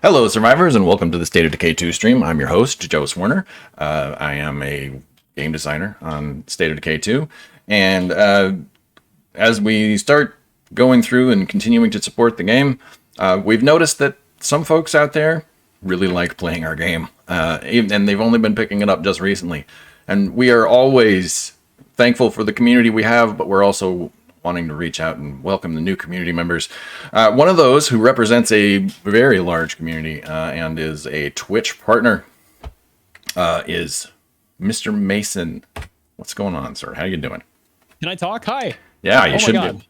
Hello, survivors, and welcome to the State of Decay 2 stream. I'm your host, Geoffrey. I am a game designer on State of Decay 2, and as we start going through and continuing to support the game, we've noticed that some folks out there really like playing our game, and they've only been picking it up just recently. And we are always thankful for the community we have, but we're also wanting to reach out and welcome the new community members. One of those who represents a very large community and is a Twitch partner is Mr. Mason. What's going on, sir? How you doing? Can I talk? Hi. Yeah, you should do.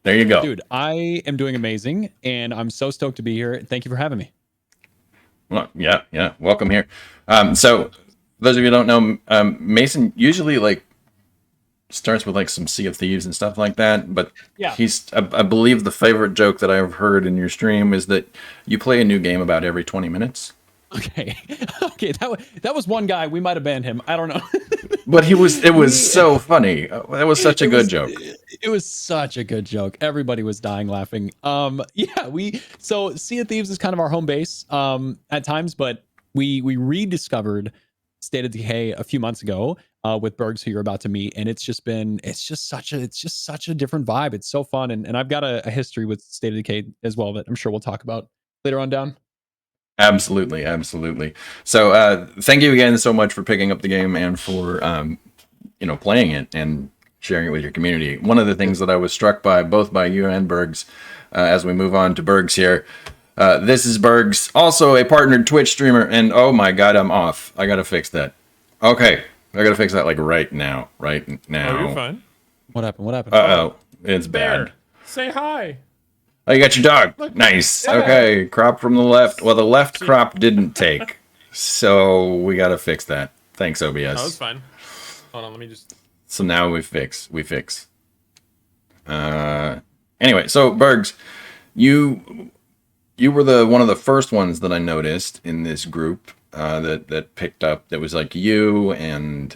There you go. Dude, I am doing amazing, and I'm so stoked to be here. Thank you for having me. Well, yeah. Welcome here. So, those of you who don't know, Mason usually starts with some Sea of Thieves and stuff like that, but yeah, I believe the favorite joke that I've heard in your stream is that you play a new game about every 20 minutes. Okay, that was one guy. We might have banned him. I don't know. But it was so funny. That was such a good joke. It was such a good joke. Everybody was dying laughing. So Sea of Thieves is kind of our home base at times, but we rediscovered State of Decay a few months ago with BURGS, who you're about to meet, and it's just such a different vibe. It's so fun, and I've got a history with State of Decay as well that I'm sure we'll talk about later on down. Absolutely. So thank you again so much for picking up the game and for playing it and sharing it with your community. One of the things that I was struck by, both by you and BURGS, as we move on to BURGS here. This is BURGS, also a partnered Twitch streamer, and oh my god, I'm off. I gotta fix that. Okay, I gotta fix that right now. Oh, you're fine. What happened? Uh-oh, it's bad. Say hi. Oh, you got your dog. Look. Nice. Yeah. Okay, crop from the left. Well, the left crop didn't take, so we gotta fix that. Thanks, OBS. Oh, it's fine. Hold on, let me just... So now we fix. Anyway, so BURGS, you were one of the first ones that I noticed in this group that picked up. That was you and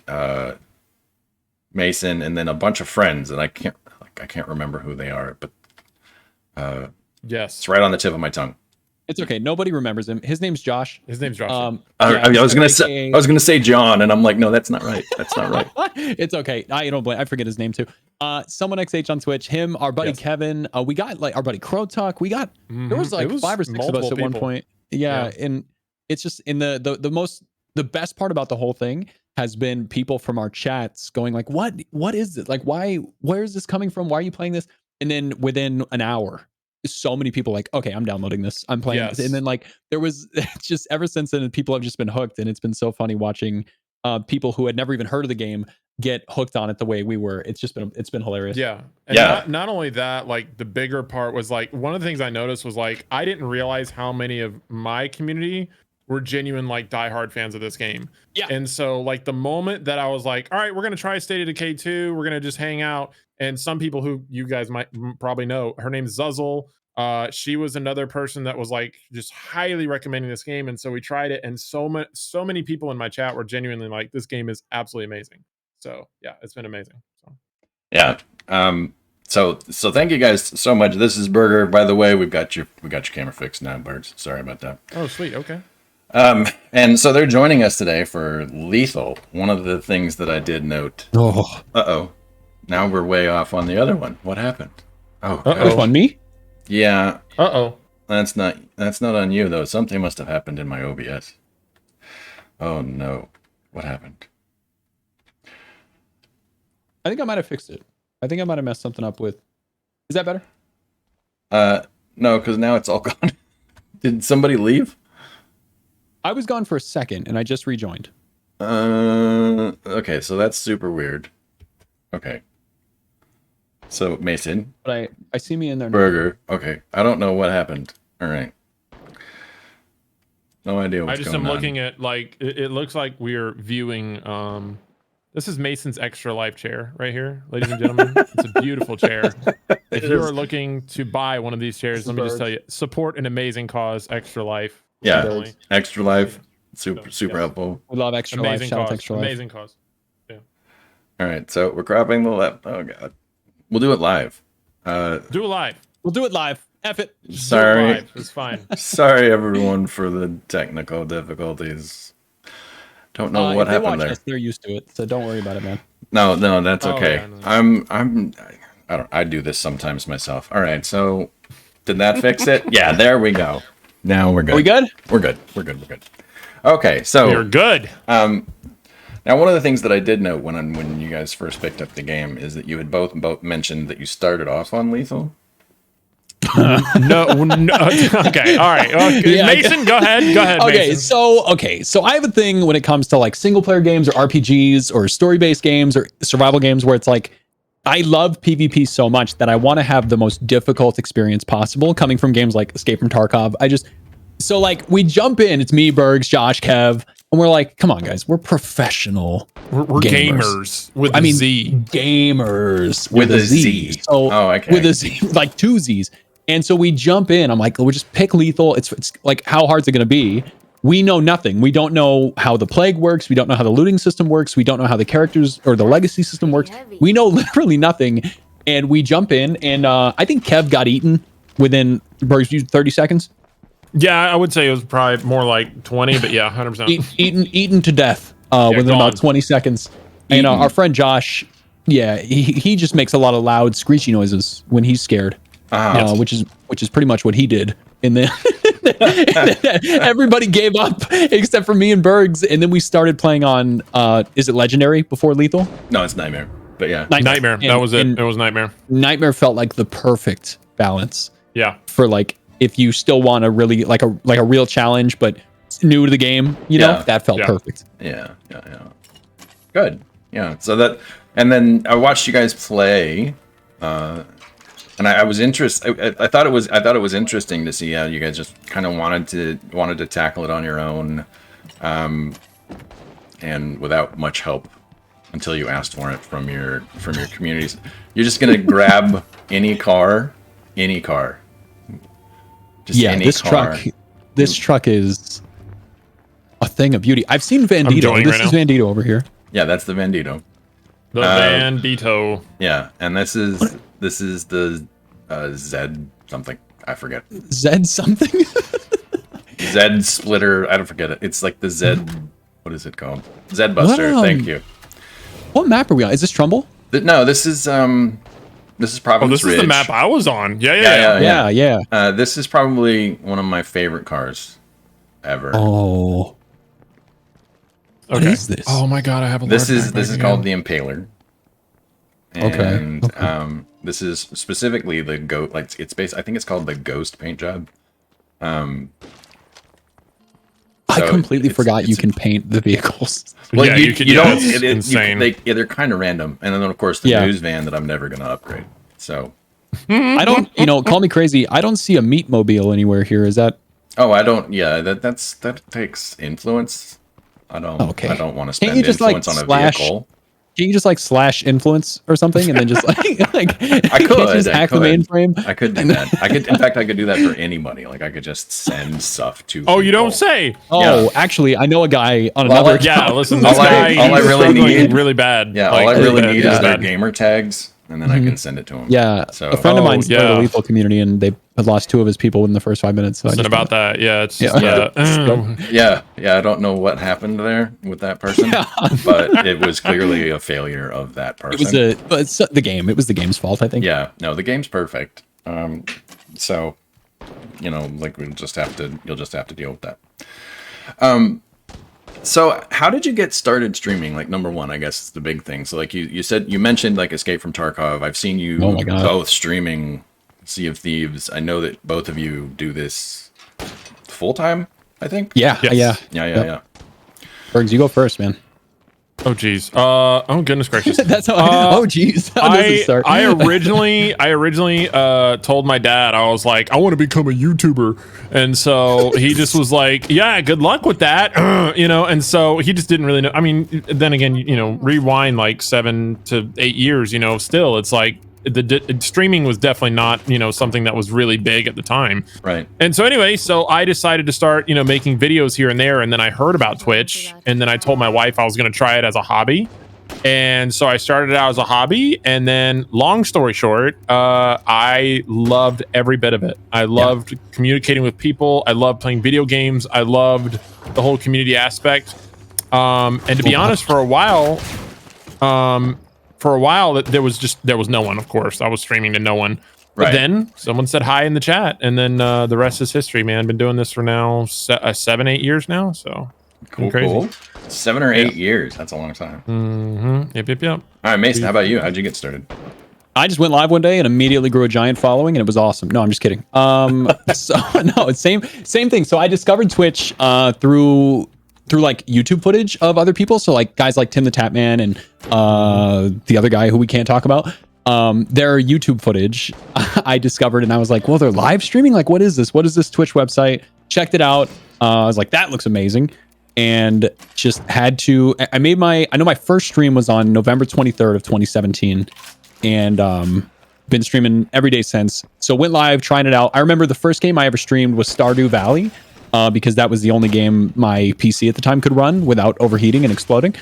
Mason, and then a bunch of friends, and I can't remember who they are, but yes, it's right on the tip of my tongue. It's okay. Nobody remembers him. His name's Josh. I was gonna say John, and I'm like, no, that's not right. It's okay. I don't blame. I forget his name too. Someone XH on Twitch. Him, our buddy Kevin. We got our buddy Crow Tuck. We got there was 5 or 6 of us at one point. Yeah, and it's just in the best part about the whole thing has been people from our chats going what is it? Where is this coming from? Why are you playing this? And then within an hour, so many people okay, I'm downloading this, I'm playing this. And then there was just ever since then, people have just been hooked, and it's been so funny watching people who had never even heard of the game get hooked on it the way we were. It's been hilarious. And not only that, the bigger part was one of the things I noticed was I didn't realize how many of my community were genuine diehard fans of this game. And so the moment that I was all right, we're gonna try State of Decay 2, we're gonna just hang out. And some people who you guys might probably know, her name's Zuzzle. She was another person that was just highly recommending this game, and so we tried it, and so many people in my chat were genuinely this game is absolutely amazing. So yeah, it's been amazing. So so thank you guys so much. This is Burger, by the way. We got your camera fixed now, BURGS. Sorry about that. Oh, sweet. Okay. And so they're joining us today for Lethal. One of the things that I did note. Now we're way off on the other one. What happened? Which one, me? Yeah. That's not on you though. Something must have happened in my OBS. Oh no. What happened? I think I might have fixed it. I think I might have messed something up with. Is that better? No, because now it's all gone. Did somebody leave? I was gone for a second and I just rejoined. Okay, so that's super weird. Okay. So Mason. But I see me in there now. Burger. Okay. I don't know what happened. All right. No idea what's going on. I just am looking at it looks like we're viewing this is Mason's Extra Life chair right here, ladies and gentlemen. It's a beautiful chair. If you are looking to buy one of these chairs, let me just tell you, support an amazing cause, Extra Life. Yeah, definitely. Extra Life. Super helpful. We love Extra amazing Life. Shout out cause. Extra Life. Amazing cause. Yeah. All right, so we're cropping the left. Oh god. We'll do it live. Do it live. We'll do it live. F it. Sorry. It's fine. Sorry, everyone, for the technical difficulties. Don't know what happened there. They're used to it, so don't worry about it, man. No, that's okay. Yeah, no. I do this sometimes myself. All right, so did that fix it? Yeah, there we go. Now we're good. Are we good? We're good. We're good. Okay, so You're good. Now, one of the things that I did note when you guys first picked up the game is that you had both mentioned that you started off on lethal. No. Okay. All right. Okay. Yeah, Mason, go ahead. Okay, Mason. so I have a thing when it comes to like single player games or RPGs or story-based games or survival games where it's like I love PvP so much that I want to have the most difficult experience possible coming from games like Escape from Tarkov. So like we jump in, it's me, Bergs, Josh, Kev, and we're like, come on guys, we're professional. We're gamers with a Z. Gamers with a Z. So okay. With a Z, like 2 Z's. And so we jump in. I'm like, we'll just pick lethal. It's like, how hard's it going to be? We know nothing. We don't know how the plague works. We don't know how the looting system works. We don't know how the characters or the legacy system works. We know literally nothing. And we jump in, and I think Kev got eaten within 30 seconds. Yeah, I would say it was probably more like 20, but yeah, 100%. Eaten to death within about 20 seconds. And our friend Josh, he just makes a lot of loud, screechy noises when he's scared. Which is pretty much what he did. And then everybody gave up except for me and Bergs. And then we started playing on, is it Legendary before Lethal? No, it's Nightmare. But yeah. Nightmare. That was it. It was Nightmare. Nightmare felt like the perfect balance. Yeah. For like, if you still want a really, like a real challenge, but new to the game, you know, that felt perfect. Yeah. Good. Yeah. So that, and then I watched you guys play, and I was interested. I thought it was interesting to see how you guys just kind of wanted to tackle it on your own, and without much help until you asked for it from your communities. You're just gonna grab any car. Just any car. This truck is a thing of beauty. I've seen Vandito. This is Vandito over here. Yeah, that's the Vandito. The Vandito. Yeah, and this is the Z something. I forget. Z something? Z splitter. I don't forget it. It's like the Z. What is it called? Z Buster. Thank you. What map are we on? Is this Trumbull? No, this is Providence Ridge. This is the map I was on. Yeah. This is probably one of my favorite cars ever. Oh. What is this? Oh my god, I have a This is called the Impaler. And this is specifically the goat, like it's based, I think it's called the Ghost paint job. I completely forgot you can paint the vehicles. Well, yeah, you don't. It's insane. They're kind of random, and then of course the news van that I'm never gonna upgrade. So I don't, call me crazy. I don't see a meat mobile anywhere here. Is that? Oh, I don't. Yeah, that takes influence. I don't. Okay. I don't want to spend influence on a vehicle. Can you just like slash influence or something and then just like I could just hack the mainframe? I could do that. In fact, I could do that for anybody. Like I could just send stuff to. Oh, you don't say. Oh, actually, I know a guy on another. Yeah, listen. This guy, all I really need really bad. Yeah, all I really need is their gamer tags, and then I can send it to him. Yeah. So a friend of mine's part of the lethal community, and they had lost 2 of his people in the first 5 minutes. So Listen about that. Yeah, it's just, yeah. I don't know what happened there with that person, but it was clearly a failure of that person. It's the game. It was the game's fault, I think. Yeah. No, the game's perfect. So, like you'll just have to deal with that. So how did you get started streaming? Like number one, I guess is the big thing. So like you mentioned like Escape from Tarkov. I've seen you both streaming Sea of Thieves. I know that both of you do this full time, I think. Yeah. Bergs, you go first, man. Oh geez. Oh goodness gracious. That's how. Oh geez. How does it start? I originally told my dad, I was like, I want to become a YouTuber, and so he just was like, yeah, good luck with that, And so he just didn't really know. I mean, then again, rewind like 7 to 8 years, still it's like the streaming was definitely not something that was really big at the time, right? And so anyway, so I decided to start making videos here and there, and then I heard about Twitch, and then I told my wife I was going to try it as a hobby, And so I started out as a hobby, and then long story short, I loved every bit of it. I loved communicating with people. I loved playing video games. I loved the whole community aspect. And to be honest, for a while, there was no one, of course. I was streaming to no one. But then someone said hi in the chat, and then the rest is history, man. Been doing this for now 7-8 years now, so cool. 7 or 8 years. That's a long time. Yep. All right, Mason, how about you? How'd you get started? I just went live one day and immediately grew a giant following, and it was awesome. No, I'm just kidding. So no, it's same thing. So I discovered Twitch through like YouTube footage of other people. So like guys like Tim the Tapman and the other guy who we can't talk about. Their YouTube footage I discovered, and I was like, well, they're live streaming. Like, what is this? What is this Twitch website? Checked it out. I was like, that looks amazing. And just had to, I know my first stream was on November 23rd of 2017, and been streaming every day since. So went live, trying it out. I remember the first game I ever streamed was Stardew Valley, because that was the only game my PC at the time could run without overheating and exploding.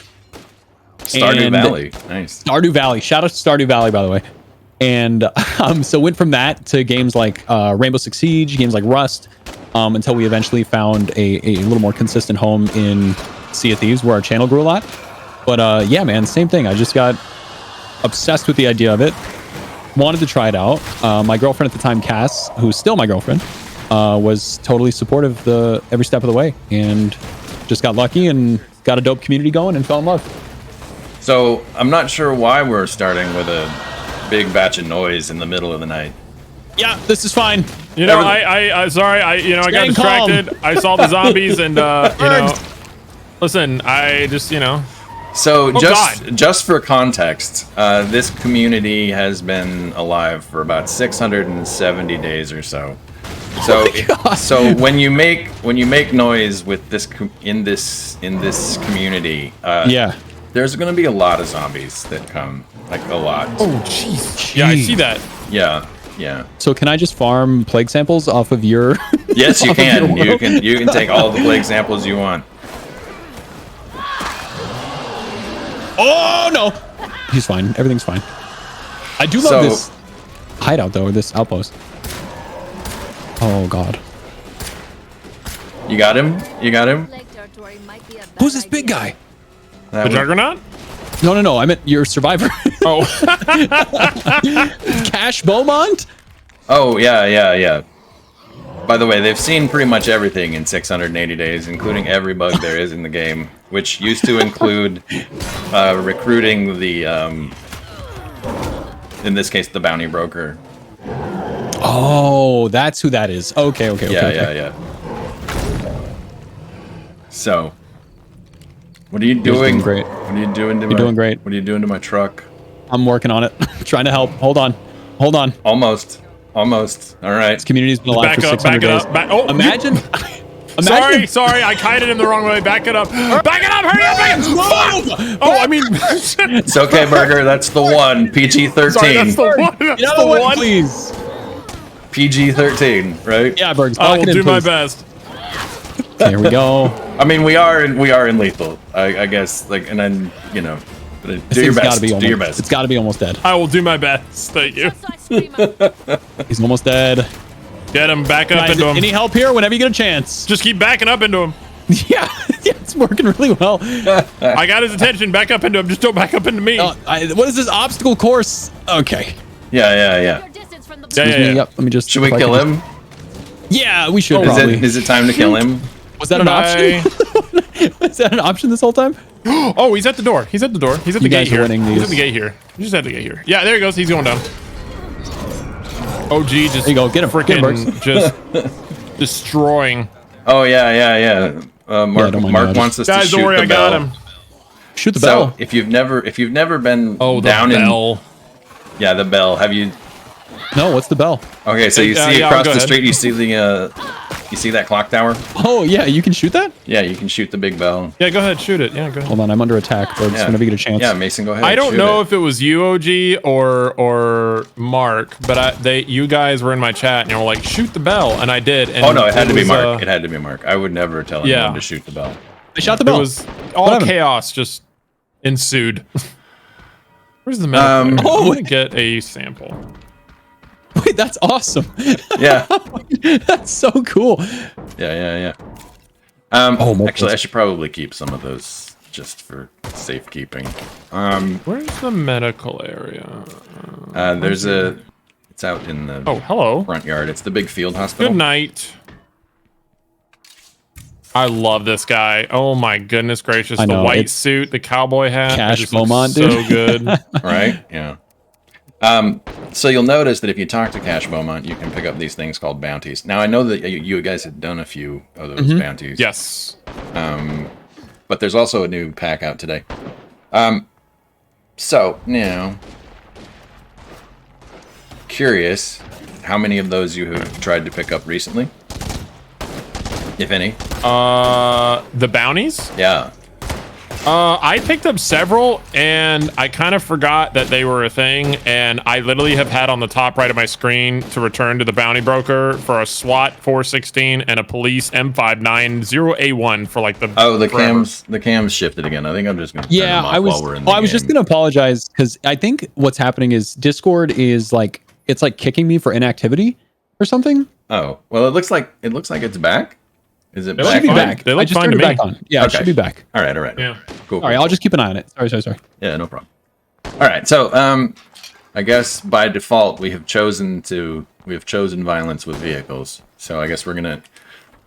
Stardew Valley, nice. Stardew Valley, shout out to Stardew Valley, by the way. And so went from that to games like Rainbow Six Siege, games like Rust, until we eventually found a little more consistent home in Sea of Thieves, where our channel grew a lot. But yeah, man, same thing. I just got obsessed with the idea of it. Wanted to try it out. My girlfriend at the time, Cass, who's still my girlfriend, was totally supportive every step of the way, and just got lucky and got a dope community going and fell in love. So I'm not sure why we're starting with a big batch of noise in the middle of the night. Yeah, this is fine. You know, I sorry, I got distracted. Calm. I saw the zombies, and listen, I just So just for context, this community has been alive for about 670 days or so. So so when you make noise with this in this community, there's going to be a lot of zombies that come, like a lot. Oh, jeez. Yeah, I see that. Yeah. So can I just farm plague samples off of your? Yes, you can. You can take all the plague samples you want. Oh no, he's fine. Everything's fine. I do love this hideout though, or this outpost. Oh god. You got him? Who's this big guy? The Juggernaut? No. I meant your survivor. Oh. Cash Beaumont? Oh, yeah. By the way, they've seen pretty much everything in 680 days, including every bug there is in the game, which used to include recruiting the, in this case, the bounty broker. Oh, that's who that is. Okay. Yeah. So, what are you doing? Great. What are you doing to doing great. What are you doing to my truck? I'm working on it. Trying to help. Hold on. Almost. All right. This community's been alive for 600 days. Imagine. Sorry, I kited him the wrong way. Back it up. Back it up. Hurry up. Oh, I mean. It's okay, Burger. That's the one. PG-13. Sorry, that's the one. That's the one. Please. PG-13, right? Yeah, Bergs. I will do my best. There we go. I mean, we are in lethal, I guess. Like, and then do your best. Do your best. It's got to be almost dead. I will do my best. Thank you. He's almost dead. Get him. Back up into him. Any help here? Whenever you get a chance. Just keep backing up into him. Yeah, it's working really well. I got his attention. Back up into him. Just don't back up into me. What is this obstacle course? Okay. Yeah. Yep, let me just. Should we kill him? Yeah, we should. Is it time to kill him? Was that an option? Was that an option this whole time? Oh, he's at the door. He's at the gate here. He's at the gate here. You just have to get here. Yeah, there he goes. He's going down. OG just there you go. Get him. Freaking just destroying. Oh yeah. Mark wants us to shoot don't worry, the bell. I got him. Shoot the bell. So if you've never been down the bell. Yeah, the bell. Have you? No, what's the bell? Okay, so you see across the street, you see you see that clock tower? Oh yeah, you can shoot that? Yeah, you can shoot the big bell. Yeah, go ahead, shoot it. Yeah, go ahead. Hold on, I'm under attack, but whenever you get a chance. Yeah, Mason, go ahead. I don't know if it was you, OG, or Mark, but you guys were in my chat and you were like, shoot the bell, and I did. And oh no, it had to be Mark. It had to be Mark. I would never tell anyone to shoot the bell. I shot the bell. It was all chaos just ensued. Where's the medical? I want to get a sample. Wait, that's awesome. Yeah. That's so cool. Yeah. Actually, I should probably keep some of those just for safekeeping. Where's the medical area? It's out in the hello front yard. It's the big field hospital. Good night. I love this guy. Oh my goodness gracious. The white suit, the cowboy hat. Cash Beaumont, dude. So good. Right? Yeah. So you'll notice that if you talk to Cash Beaumont, you can pick up these things called bounties. Now, I know that you guys had done a few of those bounties. Yes. But there's also a new pack out today. So now, curious how many of those you have tried to pick up recently, if any. The bounties? Yeah. I picked up several, and I kind of forgot that they were a thing, and I literally have had on the top right of my screen to return to the bounty broker for a SWAT 416 and a police M590A1 for like the the cams shifted again. I think I'm just gonna turn them off while we're in the game. I was just gonna apologize because I think what's happening is Discord is like kicking me for inactivity or something. Oh well, it looks like it's back. Is it back? Should be back. They look I just fine turned to it me. back on. Yeah, it should be back. All right. Yeah. Cool. All right, I'll just keep an eye on it. Sorry. Yeah, no problem. All right, so I guess by default we have chosen violence with vehicles. So I guess we're gonna.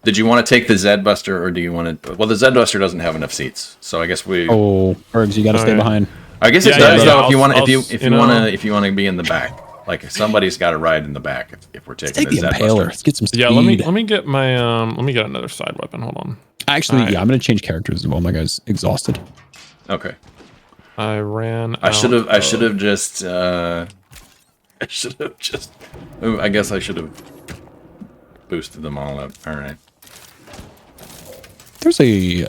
Did you want to take the Zed Buster or do you want to? Well, the Zed Buster doesn't have enough seats, so I guess we. Oh, Bergs, you got to stay behind. I guess it does though. If you want to be in the back. Like somebody's got to ride in the back if we're taking the Impaler. Let's get some speed. Yeah, let me get my let me get another side weapon. Hold on. Actually, yeah, I'm gonna change characters as well. My guy's exhausted. Okay. I should have just. I guess I should have boosted them all up. All right. There's the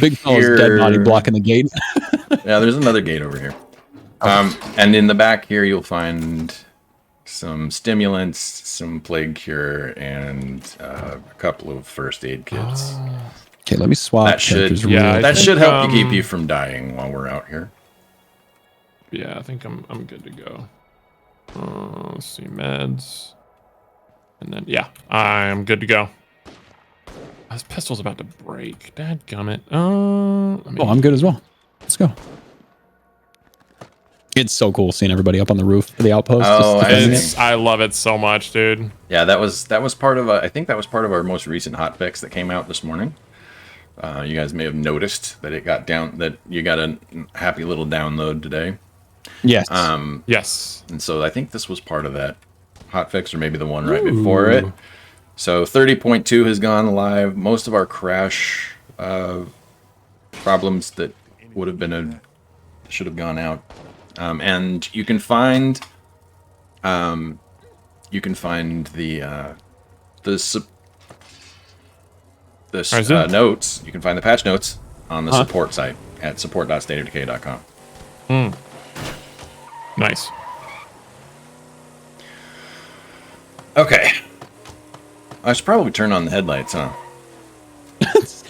big fella's dead body blocking the gate. Yeah, there's another gate over here. And in the back here, you'll find some stimulants, some plague cure, and a couple of first aid kits. Okay, let me swap. That should help you keep you from dying while we're out here. Yeah, I think I'm good to go. Let's see, meds, and then I'm good to go. This pistol's about to break. Dadgummit. I'm good as well. Let's go. It's so cool seeing everybody up on the roof of the outpost. I love it so much, dude. Yeah, that was part of I think that was part of our most recent hotfix that came out this morning. You guys may have noticed that that you got a happy little download today. Yes. Yes. And so I think this was part of that hotfix, or maybe the one right before it. So 30.2 has gone live. Most of our crash problems that would have been should have gone out. And you can find the notes. You can find the patch notes on the support site at support.stateofdecay.com. Nice. Okay. I should probably turn on the headlights, huh?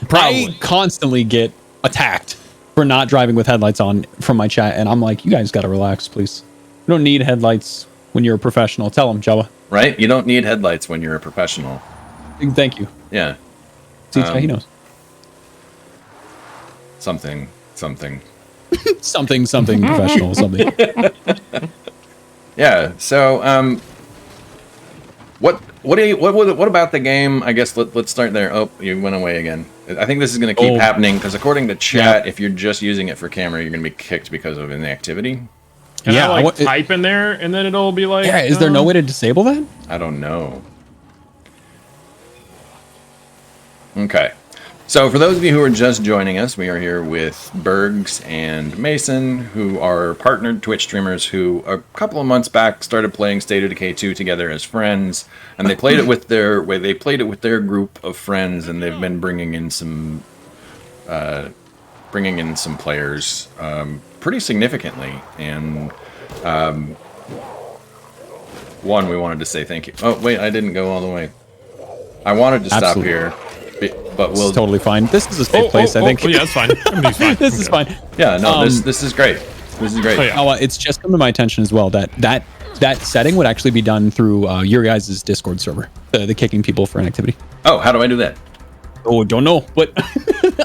I constantly get attacked for not driving with headlights on from my chat, and I'm like, you guys got to relax, please. You don't need headlights when you're a professional. Tell them, Jawa. Right? You don't need headlights when you're a professional. Thank you. Yeah. See, he knows. Something. something professional, something. Yeah. So, what about the game? I guess let's start there. Oh, you went away again. I think this is going to keep happening because according to chat, if you're just using it for camera, you're going to be kicked because of inactivity. Can I type in there and then it'll be like... Yeah, is there no way to disable that? I don't know. Okay. So for those of you who are just joining us, we are here with BURGS and Mason, who are partnered Twitch streamers who a couple of months back started playing State of Decay 2 together as friends, and they played it with their group of friends, and they've been bringing in some players pretty significantly. And we wanted to say thank you. Oh wait, I didn't go all the way. I wanted to stop here. but we'll totally fine. This is a safe place, I think. Oh, yeah, it's fine. Everything's fine. This is fine. Yeah, no, this is great. This is great. Oh, yeah. It's just come to my attention as well that setting would actually be done through your guys' Discord server, the kicking people for inactivity. Oh, how do I do that? Oh, don't know, but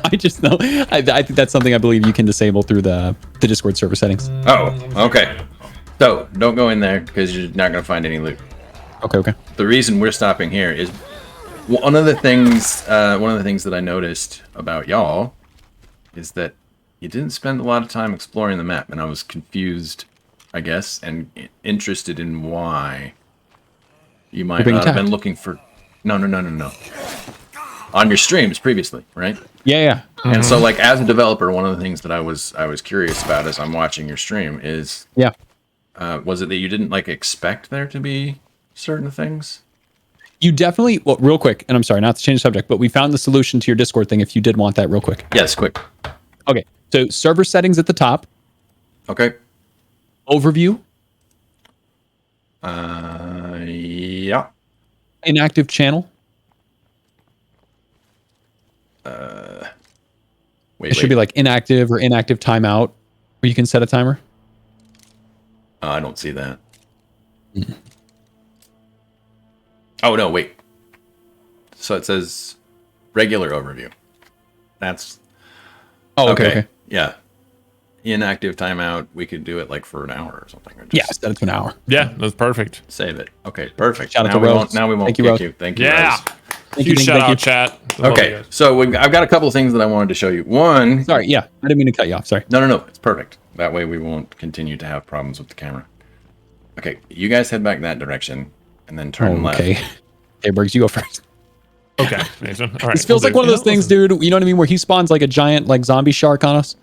I just know. I think that's something I believe you can disable through the Discord server settings. Oh, okay. So don't go in there because you're not going to find any loot. Okay. The reason we're stopping here is one of the things that I noticed about y'all is that you didn't spend a lot of time exploring the map, and I was confused, I guess, and interested in why you might not have been looking for. No. On your streams previously, right? Yeah. Mm-hmm. And so, like, as a developer, one of the things that I was curious about as I'm watching your stream is, was it that you didn't like expect there to be certain things? You definitely, well, real quick, and I'm sorry not to change the subject, but we found the solution to your Discord thing. If you did want that, real quick. Yes, quick. Okay, so server settings at the top. Okay. Overview. Yeah. Inactive channel. Wait, it should be like inactive or inactive timeout, where you can set a timer. I don't see that. Mm-hmm. Oh no, wait. So it says regular overview. That's. Oh, okay. Yeah. Inactive timeout. We could do it like for an hour or something. Or just set it to an hour. Yeah, that's perfect. Save it. Okay, perfect. Shout out to Rose. Now we won't kick you. Thank you. Yeah. Guys. Huge shout out, chat. Okay, so I've got a couple of things that I wanted to show you. One. Sorry, I didn't mean to cut you off. Sorry. No. It's perfect. That way we won't continue to have problems with the camera. Okay, you guys head back that direction and then turn left. Okay, Burgs, you go first. Okay, Mason. All right. This feels like one of those things, dude. You know what I mean? Where he spawns like a giant like zombie shark on us.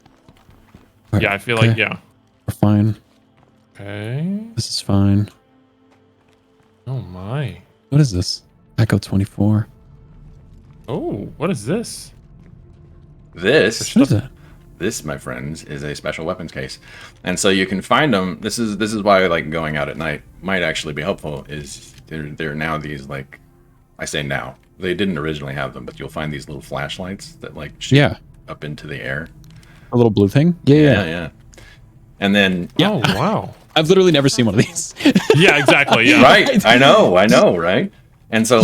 Right, yeah, I feel like we're fine. Okay. This is fine. Oh my. What is this? Echo 24. Oh, what is this? What is that? This, my friends, is a special weapons case, and so you can find them. This is why like going out at night might actually be helpful. Is there are now these, like, I say now, they didn't originally have them, but you'll find these little flashlights that like shoot up into the air. A little blue thing. Yeah. And then oh wow, I've literally never seen one of these. Yeah, exactly. Yeah, right. I know, right? And so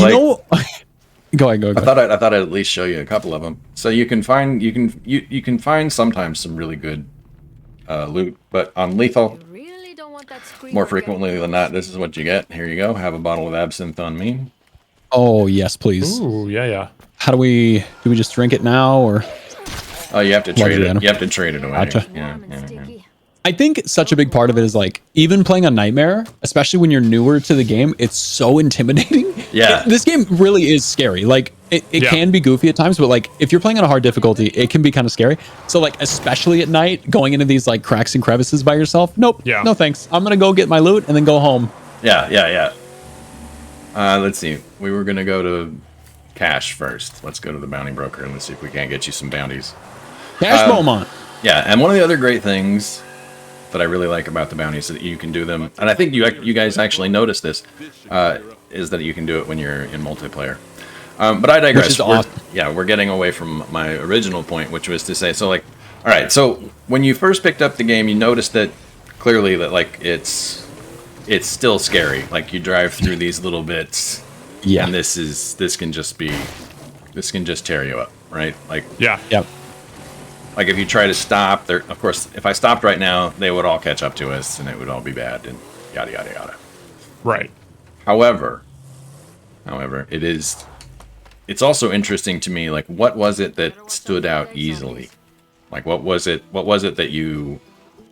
Go ahead. I thought I'd at least show you a couple of them. So you can find sometimes some really good loot, but on lethal, more frequently than not, this is what you get. Here you go. Have a bottle of absinthe on me. Oh yes, please. Ooh, yeah. How do we just drink it now, or? Oh, you have to trade it. You have to trade it away. Gotcha. Yeah. I think such a big part of it is like, even playing on Nightmare, especially when you're newer to the game, it's so intimidating. Yeah. This game really is scary. Like it can be goofy at times, but like if you're playing on a hard difficulty, it can be kind of scary. So like, especially at night, going into these like cracks and crevices by yourself. Nope. Yeah. No thanks. I'm going to go get my loot and then go home. Yeah. Let's see. We were going to go to Cash first. Let's go to the bounty broker and let's see if we can't get you some bounties. Cash Beaumont. Yeah. And one of the other great things that I really like about the bounties that you can do them, and I think you guys actually noticed this, is that you can do it when you're in multiplayer. But I digress. Which is awesome. We're getting away from my original point, which was to say, so like, all right, so when you first picked up the game, you noticed that clearly that like it's still scary. Like you drive through these little bits, and this can just tear you up, right? Like Yep. Like if you try to stop, there. Of course, if I stopped right now, they would all catch up to us, and it would all be bad, and yada yada yada. Right. However, it's also interesting to me. Like, what was it that stood out easily? Like, what was it that you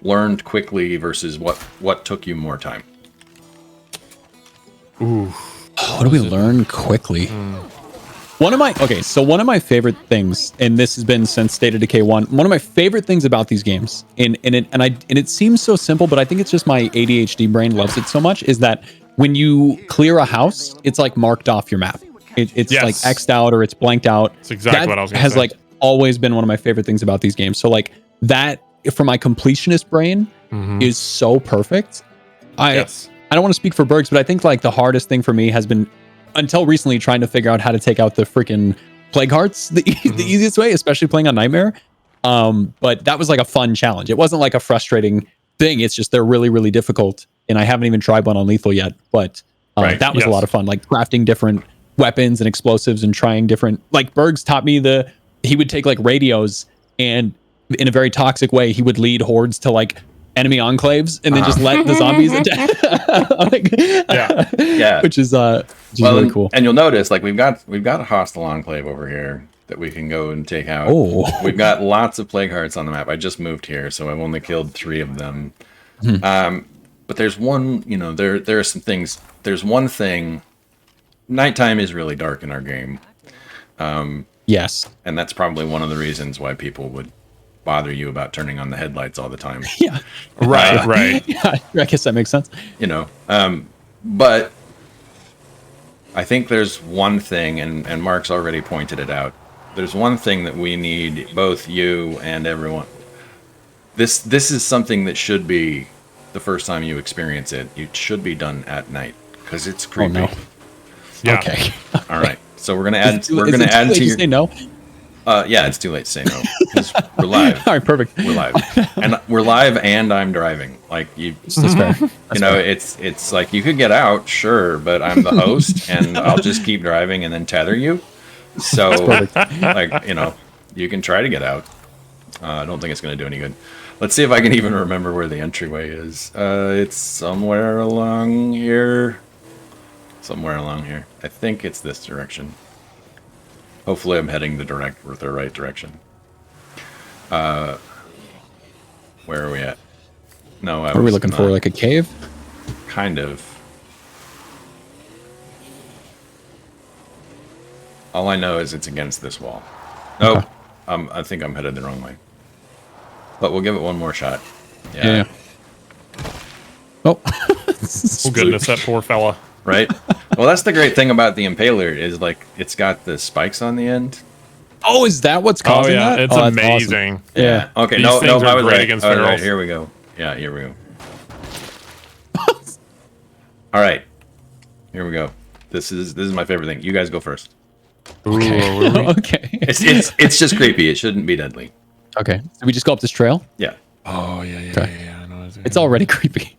learned quickly versus what took you more time? Ooh. What do we learn quickly? One of my favorite things, and this has been since State of Decay 1, one of my favorite things about these games, and it seems so simple, but I think it's just my ADHD brain loves it so much, is that when you clear a house, it's like marked off your map. It's like X'd out or it's blanked out. That's exactly what I was going to say. Has like always been one of my favorite things about these games. So like that, for my completionist brain, is so perfect. I don't want to speak for Bergs, but I think like the hardest thing for me has been, until recently, trying to figure out how to take out the freaking plague hearts the easiest way, especially playing on Nightmare. But that was like a fun challenge. It wasn't like a frustrating thing. It's just they're really, really difficult. And I haven't even tried one on lethal yet. But that was a lot of fun, like crafting different weapons and explosives and trying different, like BURGS taught me he would take like radios and in a very toxic way, he would lead hordes to like enemy enclaves and then just let the zombies attack. Which is really cool. And you'll notice like we've got a hostile enclave over here that we can go and take out. We've got lots of plague hearts on the map. I just moved here, so I've only killed 3 of them. But there's one, there are some things. There's one thing. Nighttime is really dark in our game. Yes. And that's probably one of the reasons why people would bother you about turning on the headlights all the time. Yeah. Right. Yeah, I guess that makes sense. But I think there's one thing, and Mark's already pointed it out. There's one thing that we need, both you and everyone. This is something that should be the first time you experience it. It should be done at night because it's creepy. Oh, no. Yeah. Okay. All right. So we're gonna add. We're gonna add to your. Say no. Yeah, it's too late to say no. 'Cause we're live. All right, perfect. We're live, and we're live, and I'm driving. Like you, That's fair. it's like you could get out, sure, but I'm the host, and I'll just keep driving and then tether you. So, like you can try to get out. I don't think it's gonna do any good. Let's see if I can even remember where the entryway is. It's somewhere along here. Somewhere along here. I think it's this direction. Hopefully I'm heading the right direction. Where are we at? No, Are we looking for like a cave? Kind of. All I know is it's against this wall. Oh, I think I'm headed the wrong way. But we'll give it one more shot. Yeah. Oh. Oh goodness, that poor fella. Right? Well, that's the great thing about the Impaler is like it's got the spikes on the end. Oh, is that what's causing that? It's amazing. Awesome. Yeah. Okay. These No, things I are was great right. against All right, ferals. here we go. Yeah, here we go. All right. Here we go. This is my favorite thing. You guys go first. Okay. Okay. It's just creepy. It shouldn't be deadly. Okay. So we just go up this trail? Yeah. Oh yeah. I know. It's already creepy.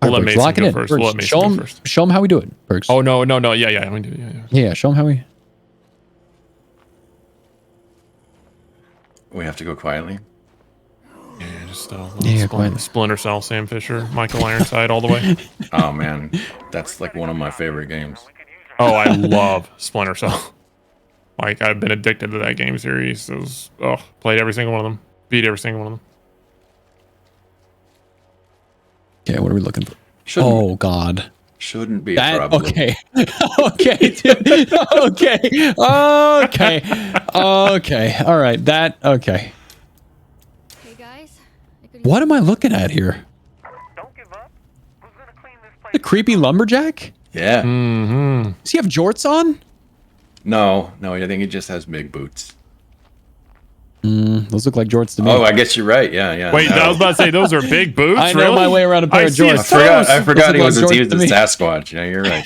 We'll let Mason lock it go in. first. Bergs, We'll let Mason go first. Show them how we do it, Bergs. Oh no. Yeah. We do. Yeah. Show them how we. We have to go quietly. Yeah, just quietly. Splinter Cell, Sam Fisher, Michael Ironside, all the way. Oh man, that's like one of my favorite games. Oh, I love Splinter Cell. Like I've been addicted to that game series. Played every single one of them. Beat every single one of them. Okay, what are we looking for? Shouldn't, God. Shouldn't be a problem. Okay. Okay, dude. Okay. All right. Okay. Hey guys. What am I looking at here? Don't give up. Who's gonna clean this place? The creepy lumberjack? Yeah. Mm-hmm. Does he have jorts on? No, I think he just has big boots. Those look like jorts to me. Oh, I guess you're right. Yeah. Wait, I was about to say those are big boots. I know really? my way around a pair of see jorts. I forgot he was a jorts to me. Sasquatch. Yeah, you're right.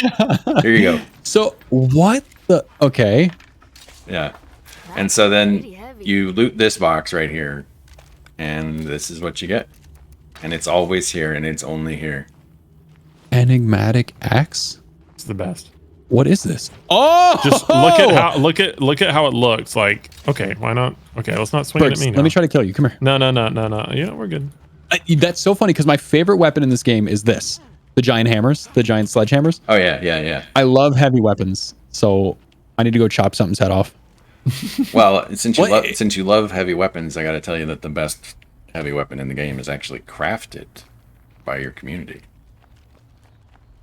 Here you go. So what the? Okay. Yeah. And so then you loot this box right here, and this is what you get. And it's always here, and it's only here. Enigmatic axe. It's the best. What is this? Oh, Just look at how it looks. Like, okay, why not? Okay, let's not swing it at me now. Let me try to kill you. Come here. No. Yeah, we're good. That's so funny because my favorite weapon in this game is this: the giant hammers, the giant sledgehammers. Oh yeah. I love heavy weapons, so I need to go chop something's head off. Well, since you love heavy weapons, I got to tell you that the best heavy weapon in the game is actually crafted by your community.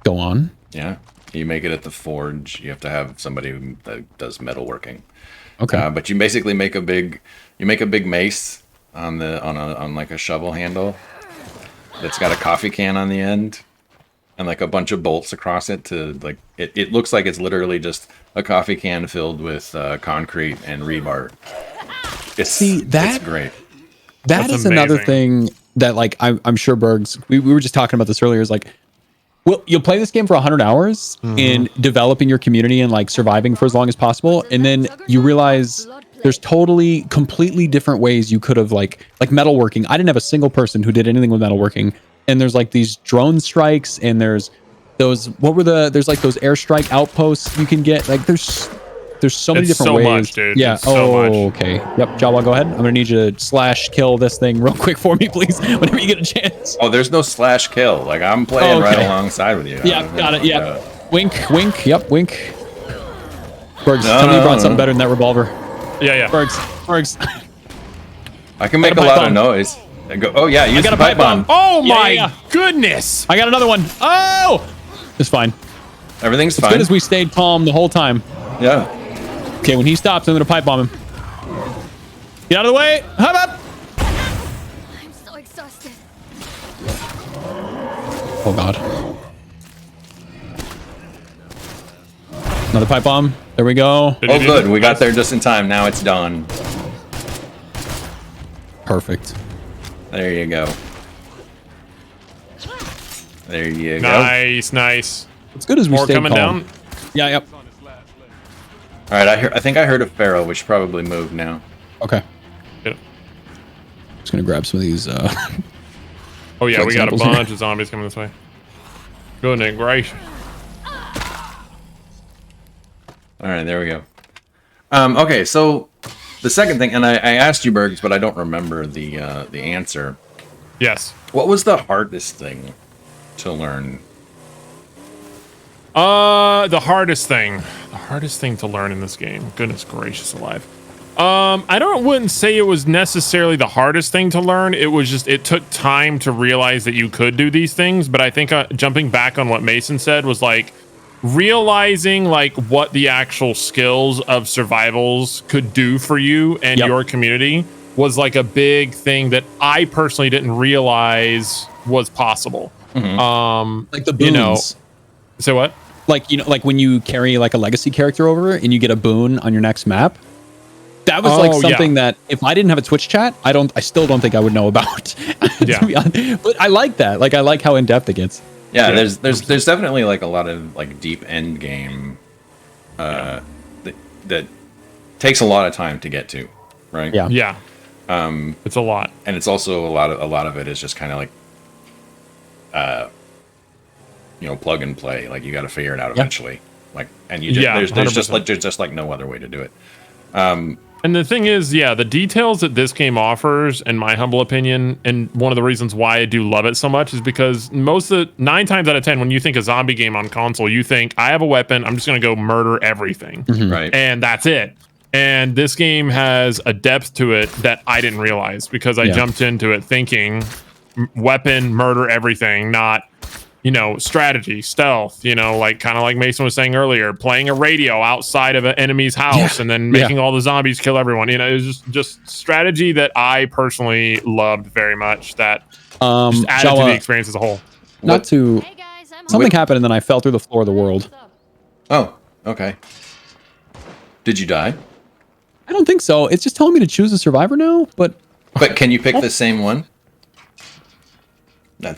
Go on. Yeah, you make it at the forge. You have to have somebody that does metalworking. Okay. But you basically make a big mace on like a shovel handle that's got a coffee can on the end and like a bunch of bolts across it to like it looks like it's literally just a coffee can filled with concrete and rebar. It's great. That is another thing that like I'm sure BURGS we were just talking about this earlier is like Well, you'll play this game for 100 hours in developing your community and like surviving for as long as possible, and then you realize there's completely different ways you could have like metalworking. I didn't have a single person who did anything with metalworking, and there's like these drone strikes, and there's those there's like those airstrike outposts you can get. Like there's so many different ways. Much, dude. Yeah. It's so much. Okay. Yep. Jawa, go ahead. I'm gonna need you to slash kill this thing real quick for me, please, whenever you get a chance. Oh, there's no slash kill. Like I'm playing right alongside with you. Yeah, got it. Yeah. Wink, wink. Yep, wink. Bergs, tell me you brought something better than that revolver. Yeah. Bergs. I can make a lot of noise. And go. Oh yeah, use the pipe bomb. Oh my goodness! I got another one. Oh, it's fine. Everything's fine. As good as we stayed calm the whole time. Yeah. Okay, when he stops, I'm gonna pipe bomb him. Get out of the way! Hop up! I'm so exhausted. Oh god. Another pipe bomb. There we go. Oh good, we got there just in time. Now it's done. Perfect. There you go. There you go. Nice. As good as we More stayed coming calm. down. Yeah, yep. All right, I think I heard a pharaoh, which probably moved now. Okay. Yep. Just gonna grab some of these. Oh yeah, Blood we got a samples bunch here. of zombies coming this way. Goodness gracious. All right, there we go. Okay, so the second thing, and I asked you, Bergs, but I don't remember the answer. Yes. What was the hardest thing to learn? The hardest thing to learn in this game. Goodness gracious alive. I wouldn't say it was necessarily the hardest thing to learn. It was just, it took time to realize that you could do these things. But I think jumping back on what Mason said was like realizing like what the actual skills of survivals could do for you and your community was like a big thing that I personally didn't realize was possible. Like the boons. You know, say what? Like, you know, like when you carry like a legacy character over and you get a boon on your next map. That was like something that if I didn't have a Twitch chat, I still don't think I would know about. To be honest. But I like that. Like I like how in depth it gets. Yeah, there's definitely like a lot of like deep end game that takes a lot of time to get to, right? Yeah. It's a lot. And it's also a lot of it is just kind of like plug and play. Like you got to figure it out eventually. Like, and you just, there's just like no other way to do it. And the thing is, the details that this game offers, in my humble opinion, and one of the reasons why I do love it so much is because 9 times out of 10, when you think a zombie game on console, you think, I have a weapon, I'm just going to go murder everything. Right. And that's it. And this game has a depth to it that I didn't realize because I jumped into it thinking weapon, murder everything, not strategy, stealth, like kind of like Mason was saying earlier, playing a radio outside of an enemy's house and then making all the zombies kill everyone. It was just strategy that I personally loved very much, that just added to the experience as a whole. Hey guys, Something happened and then I fell through the floor of the world. Oh, okay. Did you die? I don't think so. It's just telling me to choose a survivor now, but can you pick the same one?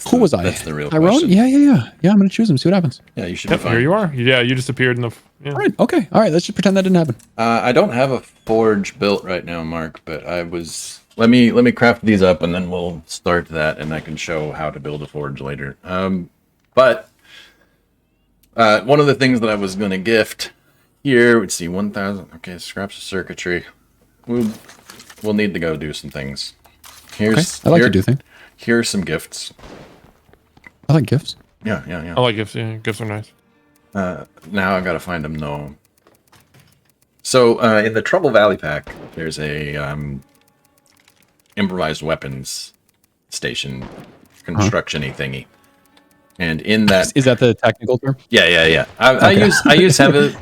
Who was I? That's the real Tyrone? question. Yeah. I'm gonna choose him. See what happens. Yeah, you should be fine. Here you are. Yeah, you just appeared in the. Yeah. All right. Okay. All right. Let's just pretend that didn't happen. I don't have a forge built right now, Mark, but I was. Let me craft these up, and then we'll start that, and I can show how to build a forge later. But one of the things that I was going to gift here, let's see, 1,000. Okay, scraps of circuitry. We'll need to go do some things. I like to do things. Here's some gifts. I like gifts. Yeah. I like gifts. Yeah, gifts are nice. Now I gotta find them though. So in the Trouble Valley pack, there's a improvised weapons station construction-y thingy, and in that is that the technical term? Yeah. I use heavy.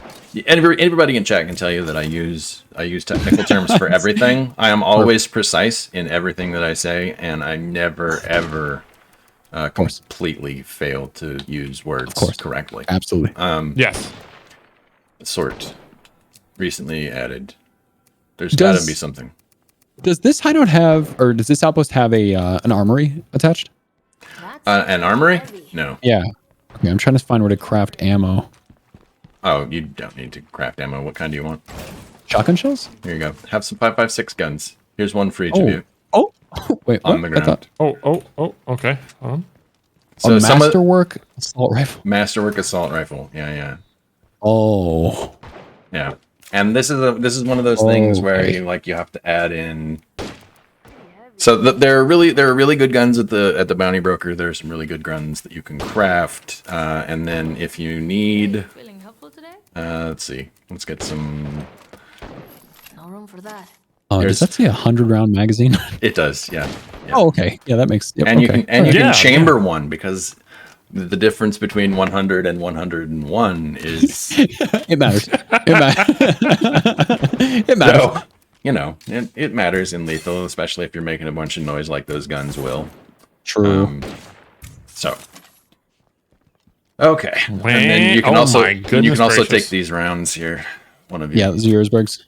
Everybody in chat can tell you that I use technical terms for everything. I am always precise in everything that I say, and I never ever completely fail to use words correctly. Absolutely. Yes. Sort recently added. There's got to be something. Does this hideout have, or does this outpost have an armory attached? An armory? No. Yeah. Yeah, I'm trying to find where to craft ammo. Oh, you don't need to craft ammo. What kind do you want? Shotgun shells? Here you go. Have some 5.56 guns. Here's one for each of you. Oh, wait, On what? the ground. Okay. Hold on. So a masterwork assault rifle. Masterwork assault rifle. Yeah. Oh. Yeah. And this is one of those things where you have to add in. So there are really good guns at the bounty broker. There are some really good guns that you can craft, and then if you need, Feeling helpful today? let's see, let's get some. No room for that. Oh, does that say 100-round magazine? It does, yeah. Oh, okay. Yeah, that makes. Yep, And you okay. can chamber one because the difference between 100 and 101 is it matters. It matters. So, it matters in lethal, especially if you're making a bunch of noise like those guns will. True. Okay. And then you can also take these rounds here. One of you. Yeah, Ziersbergs.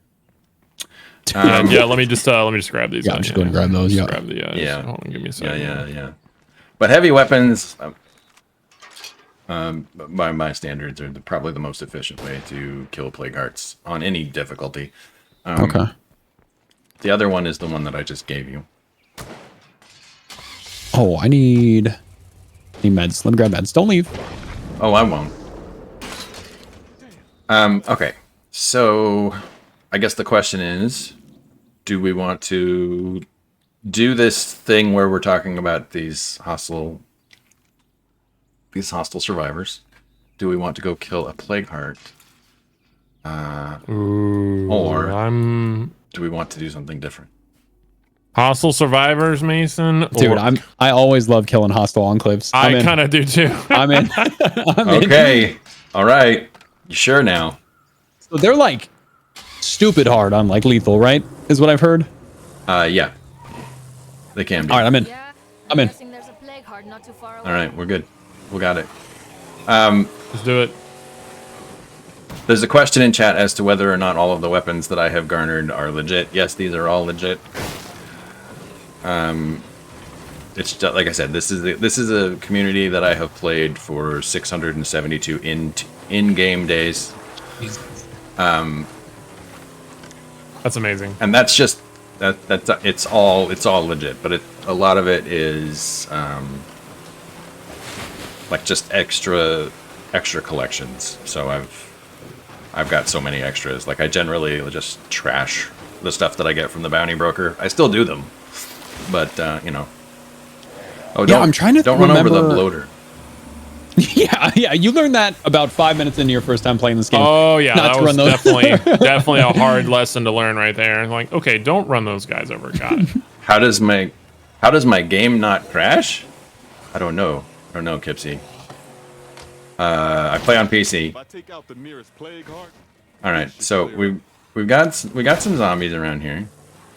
Let me just grab these. Yeah, I'm just going to grab those. Yeah. Grab the, hold on, give me a second. Yeah. But heavy weapons, by my standards, are probably the most efficient way to kill plague hearts on any difficulty. Okay. The other one is the one that I just gave you. Oh, I need meds. Let me grab meds. Don't leave. Oh, I won't. Okay. So, I guess the question is, do we want to do this thing where we're talking about these hostile survivors? Do we want to go kill a plague heart? Or do we want to do something different? Hostile survivors, Mason. Dude, I always love killing hostile enclaves. I kind of do too. I'm in. Okay. All right. You sure now? So they're like stupid hard on like lethal, right? Is what I've heard. Yeah. They can be. All right, I'm in. Yeah, I'm in. guessing there's a plague heart not too far away. All right, we're good. We got it. Let's do it. There's a question in chat as to whether or not all of the weapons that I have garnered are legit. Yes, these are all legit. It's just, like I said, this is a community that I have played for 672 in-game days. That's amazing. And that's just it's all legit, but a lot of it is like just extra collections. So I've got so many extras. Like I generally just trash the stuff that I get from the bounty broker. I still do them, but Oh, I'm trying to don't run over the bloater. Yeah. You learned that about 5 minutes into your first time playing this game. Oh yeah, that was definitely a hard lesson to learn right there. Like, okay, don't run those guys over. God. How does my game not crash? I don't know, Kipsy. I play on PC. All right, so we've got some zombies around here.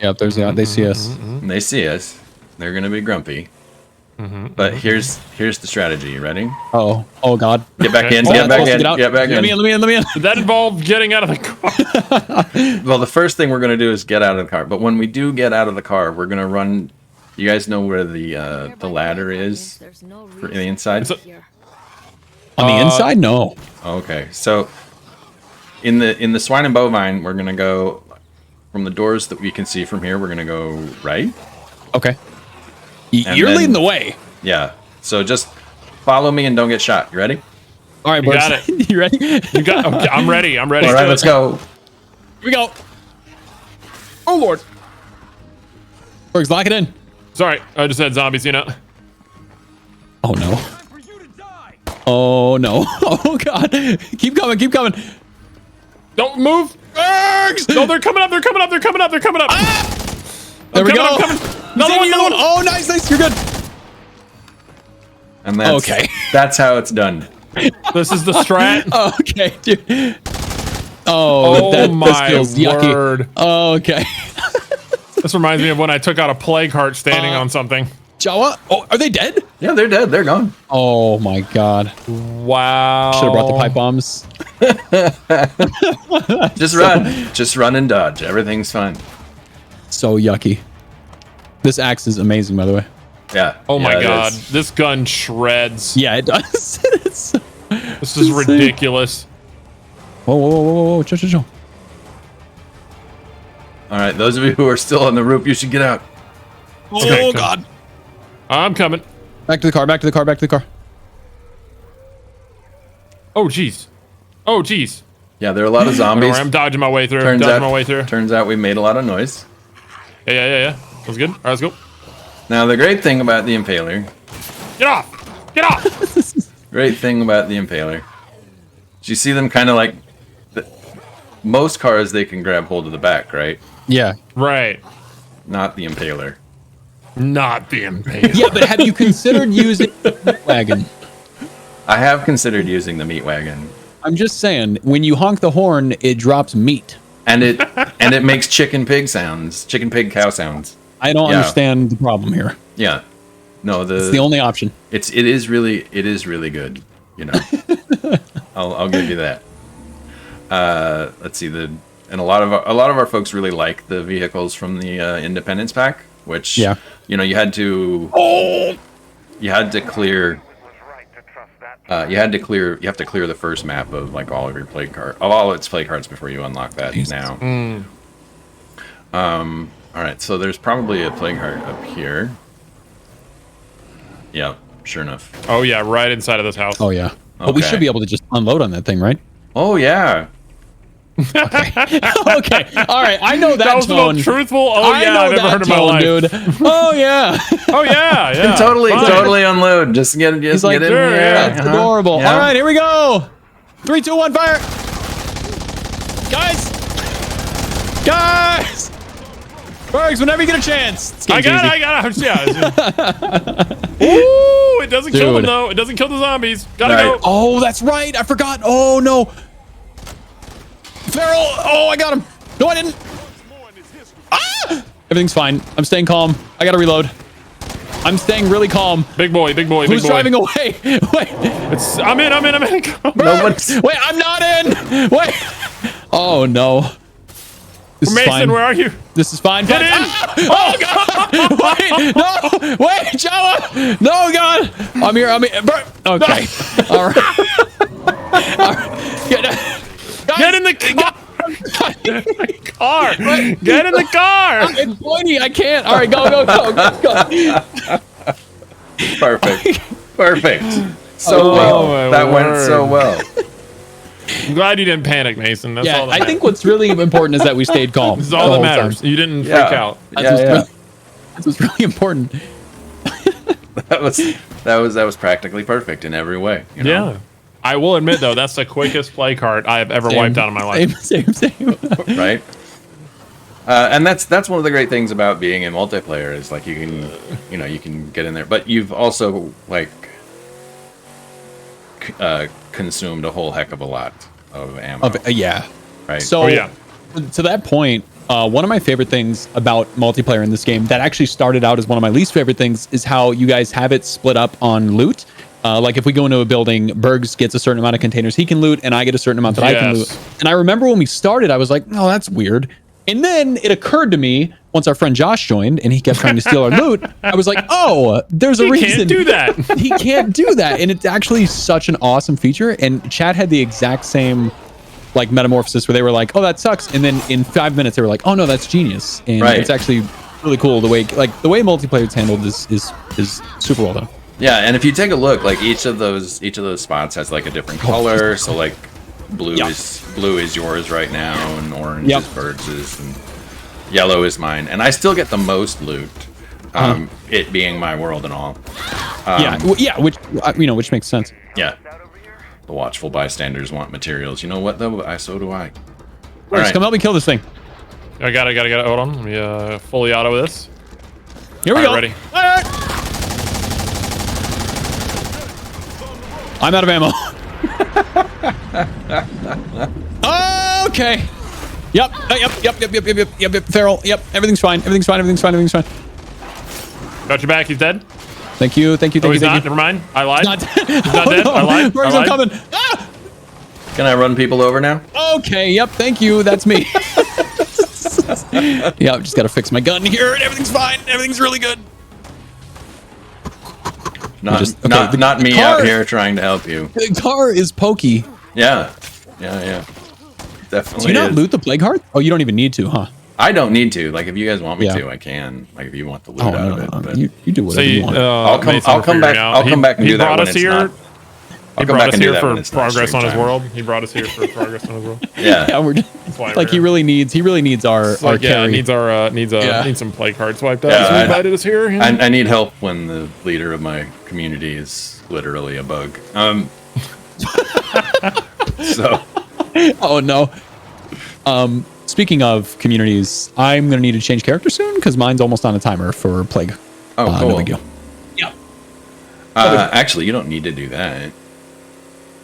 Yep, they see us. And they see us. They're gonna be grumpy. But here's the strategy. You ready? Oh God! Get back in. Get back in. Get back in. Let me in. Did that involve getting out of the car? Well, the first thing we're gonna do is get out of the car. But when we do get out of the car, we're gonna run. You guys know where the ladder is for the inside? On the inside? No. Okay, so in the swine and bovine, we're gonna go from the doors that we can see from here. We're gonna go right. Okay. You're leading the way. Yeah. So just follow me and don't get shot. You ready? All right, you got it. You ready? You got. Okay, I'm ready. I'm ready. All right, let's go. Here we go. Oh Lord. Bergs, lock it in. Sorry, I just had zombies. Oh no. Oh no. Oh God. Keep coming. Don't move. Bergs! No, they're coming up. Ah! There we go. Another one. Oh, nice. You're good. And that's how it's done. This is the strat. Okay, dude. Oh, my feels yucky. word. Oh, okay. This reminds me of when I took out a plague heart standing on something. Jawa? Oh, are they dead? Yeah, they're dead. They're gone. Oh my God. Wow. Should have brought the pipe bombs. Just run and dodge. Everything's fine. So yucky. This axe is amazing, by the way. Yeah. Oh my God. This gun shreds. Yeah, it does. This is ridiculous. Whoa. Chill. All right, those of you who are still on the roof, you should get out. Oh, God. I'm coming. Back to the car. Oh, jeez. Yeah, there are a lot of zombies. I'm dodging my way through. Turns out we made a lot of noise. Yeah. That was good. All right, let's go. Now, the great thing about the Impaler... Get off! Great thing about the Impaler... Do you see them kind of like... Most cars, they can grab hold of the back, right? Yeah. Right. Not the Impaler. Yeah, but have you considered using the wagon? I have considered using the meat wagon. I'm just saying, when you honk the horn, it drops meat. And it makes chicken pig cow sounds. I don't understand the problem here. Yeah. No, it's the only option. It is really good, you know. I'll give you that. Let's see, and a lot of our folks really like the vehicles from the Independence Pack, which you know, you had to clear the first map of like all of your play cards before you unlock that now. All right, so there's probably a play card up here. Yeah, sure enough. Oh yeah, right inside of this house. Oh yeah. But we should be able to just unload on that thing, right? Oh yeah. Okay. All right. I know that was tone. the most truthful. I've ever heard in my life, dude. Oh yeah. Oh yeah. You can totally unload. Just get in He's there. That's adorable. Yeah. All right, here we go. 3, 2, 1, fire! Guys. Bergs, whenever you get a chance. I got it. Yeah. Ooh, it doesn't kill them though. It doesn't kill the zombies. Gotta go. Oh, that's right. I forgot. Oh no. Feral. Oh, I got him. No, I didn't. Ah! Everything's fine. I'm staying calm. I gotta reload. I'm staying really calm. Big boy. Who's driving away? Wait. I'm in. Wait, I'm not in. Wait. Oh no. This is Mason, fine. where are you? This is fine. Get in! Ah! Oh god! Wait! No! Wait, Jawa! No, God! I'm here. Okay. All right. Get in the car! Get in the car! It's pointy. I can't. All right, go. Perfect. So well. That went so well. I'm glad you didn't panic, Mason. That's all that I think what's really important is that we stayed calm. This is all that matters. You didn't freak out. That's what's really important. That was practically perfect in every way. You know? Yeah. I will admit though, that's the quickest play card I have ever wiped out in my life. Same. Right. And that's one of the great things about being in multiplayer is like you can get in there, but you've also like consumed a whole heck of a lot of ammo. Right. So to that point, one of my favorite things about multiplayer in this game that actually started out as one of my least favorite things is how you guys have it split up on loot. Like if we go into a building, Bergs gets a certain amount of containers he can loot, and I get a certain amount that I can loot. And I remember when we started, I was like, "Oh, that's weird." And then it occurred to me once our friend Josh joined, and he kept trying to steal our loot. I was like, "Oh, there's a reason." He can't do that. He can't do that, and it's actually such an awesome feature. And Chad had the exact same like metamorphosis where they were like, "Oh, that sucks," and then in 5 minutes they were like, "Oh no, that's genius." And it's actually really cool the way multiplayer is handled is super well done. Yeah, and if you take a look, like each of those spots has like a different color. So like blue is yours right now, and orange is Bergs's, and yellow is mine. And I still get the most loot, it being my world and all. Which makes sense. Yeah, the watchful bystanders want materials. You know what though? So do I. All right, come help me kill this thing. I got it. Hold on, let me fully auto this. Here we go. Ready. All right. I'm out of ammo. Okay. Yep. Feral. Yep. Everything's fine. Everything's fine. Got your back. He's dead. Thank you. He's not. Never mind. I lied. He's not dead. No. I lied. Bergs, I'm coming. Ah! Can I run people over now? Okay. Yep. Thank you. That's me. Yeah. I've just got to fix my gun here, and everything's fine. Everything's really good. Not me out here trying to help you. The car is pokey. Yeah. Definitely. Do you not loot the plague heart? Oh, you don't even need to, huh? I don't need to. Like, if you guys want me to, I can. Like, if you want the loot out of it. But you do whatever you want. I'll come back. I'll come back and do that when it's not. He brought us here for progress on his world. He brought us here for progress on his world. Yeah, we're like he really needs our carry. Needs some plague cards wiped out. So he invited us here. I need help when the leader of my community is literally a bug. So. Oh no. Speaking of communities, I'm gonna need to change character soon because mine's almost on a timer for plague. Oh, cool. No big deal. Yeah. Actually, you don't need to do that.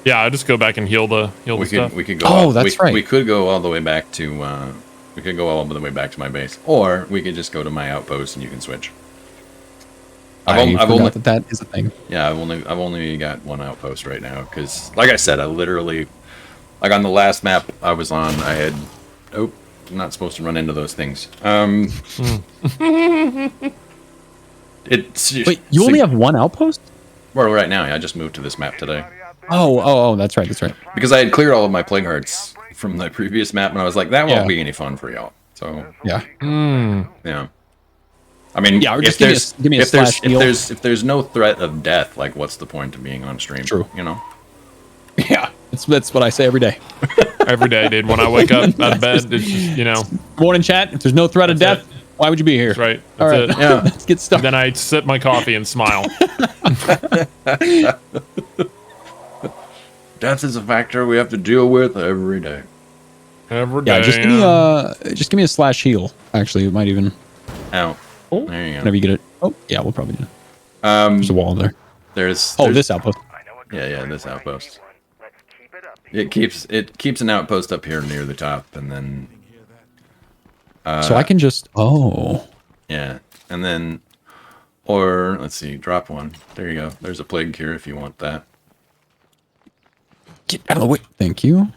Yeah, I'll just go back and heal the stuff. We could go. Oh, that's right. We could go all the way back to. We could go all the way back to my base, or we could just go to my outpost and you can switch. I've only that is a thing. Yeah, I've only got one outpost right now because, like I said, I literally, like on the last map I was on, I had. Oh, I'm not supposed to run into those things. Wait, you only have one outpost? Well, right now, I just moved to this map today. Oh, that's right. Because I had cleared all of my plague hearts from the previous map, and I was like, that won't be any fun for y'all. So yeah. Yeah. I mean, if there's no threat of death, like what's the point of being on stream? True. You know? Yeah. That's what I say every day. Every day, dude. When I wake up out of bed, it's just, Morning chat. If there's no threat of death, why would you be here? That's right. All right. It. Yeah. Let's get started. Then I sip my coffee and smile. Death is a factor we have to deal with every day. Every day. Yeah, just give me a slash heal. Actually, it might even. Out. Oh, there you go. Whenever you get it. Oh, yeah, we'll probably do it. There's a wall there. There's this outpost. Yeah, this outpost. It keeps an outpost up here near the top, and then. So I can just. Oh. Yeah, and then, or let's see, drop one. There you go. There's a plague cure if you want that. Get out of the way. Thank you.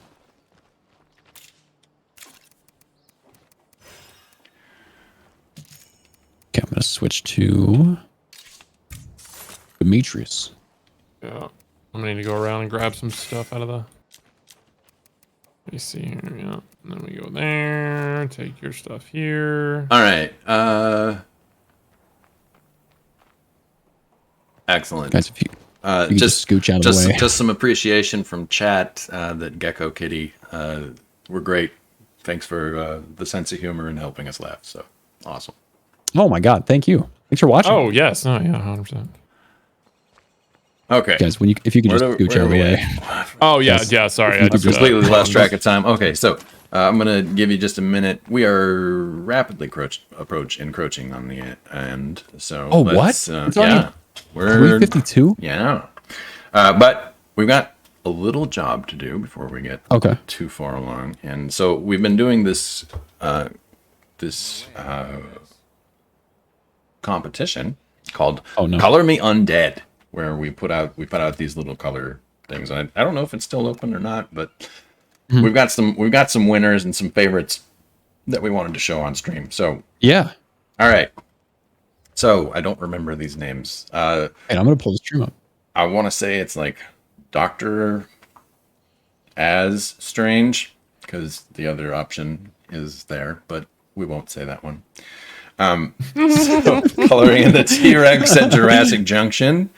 Okay, I'm gonna switch to Demetrius. Yeah, I'm gonna need to go around and grab some stuff out of the. Let me see here. Yeah, and then we go there. Take your stuff here. All right. Excellent. Guys, if you just scooch out of the way. Just some appreciation from chat that Gecko Kitty were great. Thanks for the sense of humor and helping us laugh. So awesome. Oh my God! Thank you. Thanks for watching. Oh yes. Oh yeah. 100%. Okay, guys. If you could just scooch out of the way. Oh yeah. Yeah. Sorry. I just completely lost track of time. Okay, so I'm gonna give you just a minute. We are rapidly encroaching on the end. So what? Yeah, we're 352. Yeah, but we've got a little job to do before we get too far along. And so we've been doing this competition called Color Me Undead, where we put out these little color things. I don't know if it's still open or not, but we've got some winners and some favorites that we wanted to show on stream. So yeah. All right. So I don't remember these names. And I'm gonna pull the stream up. I want to say it's like Dr. As Strange, because the other option is there, but we won't say that one. So coloring in the T-Rex at Jurassic Junction,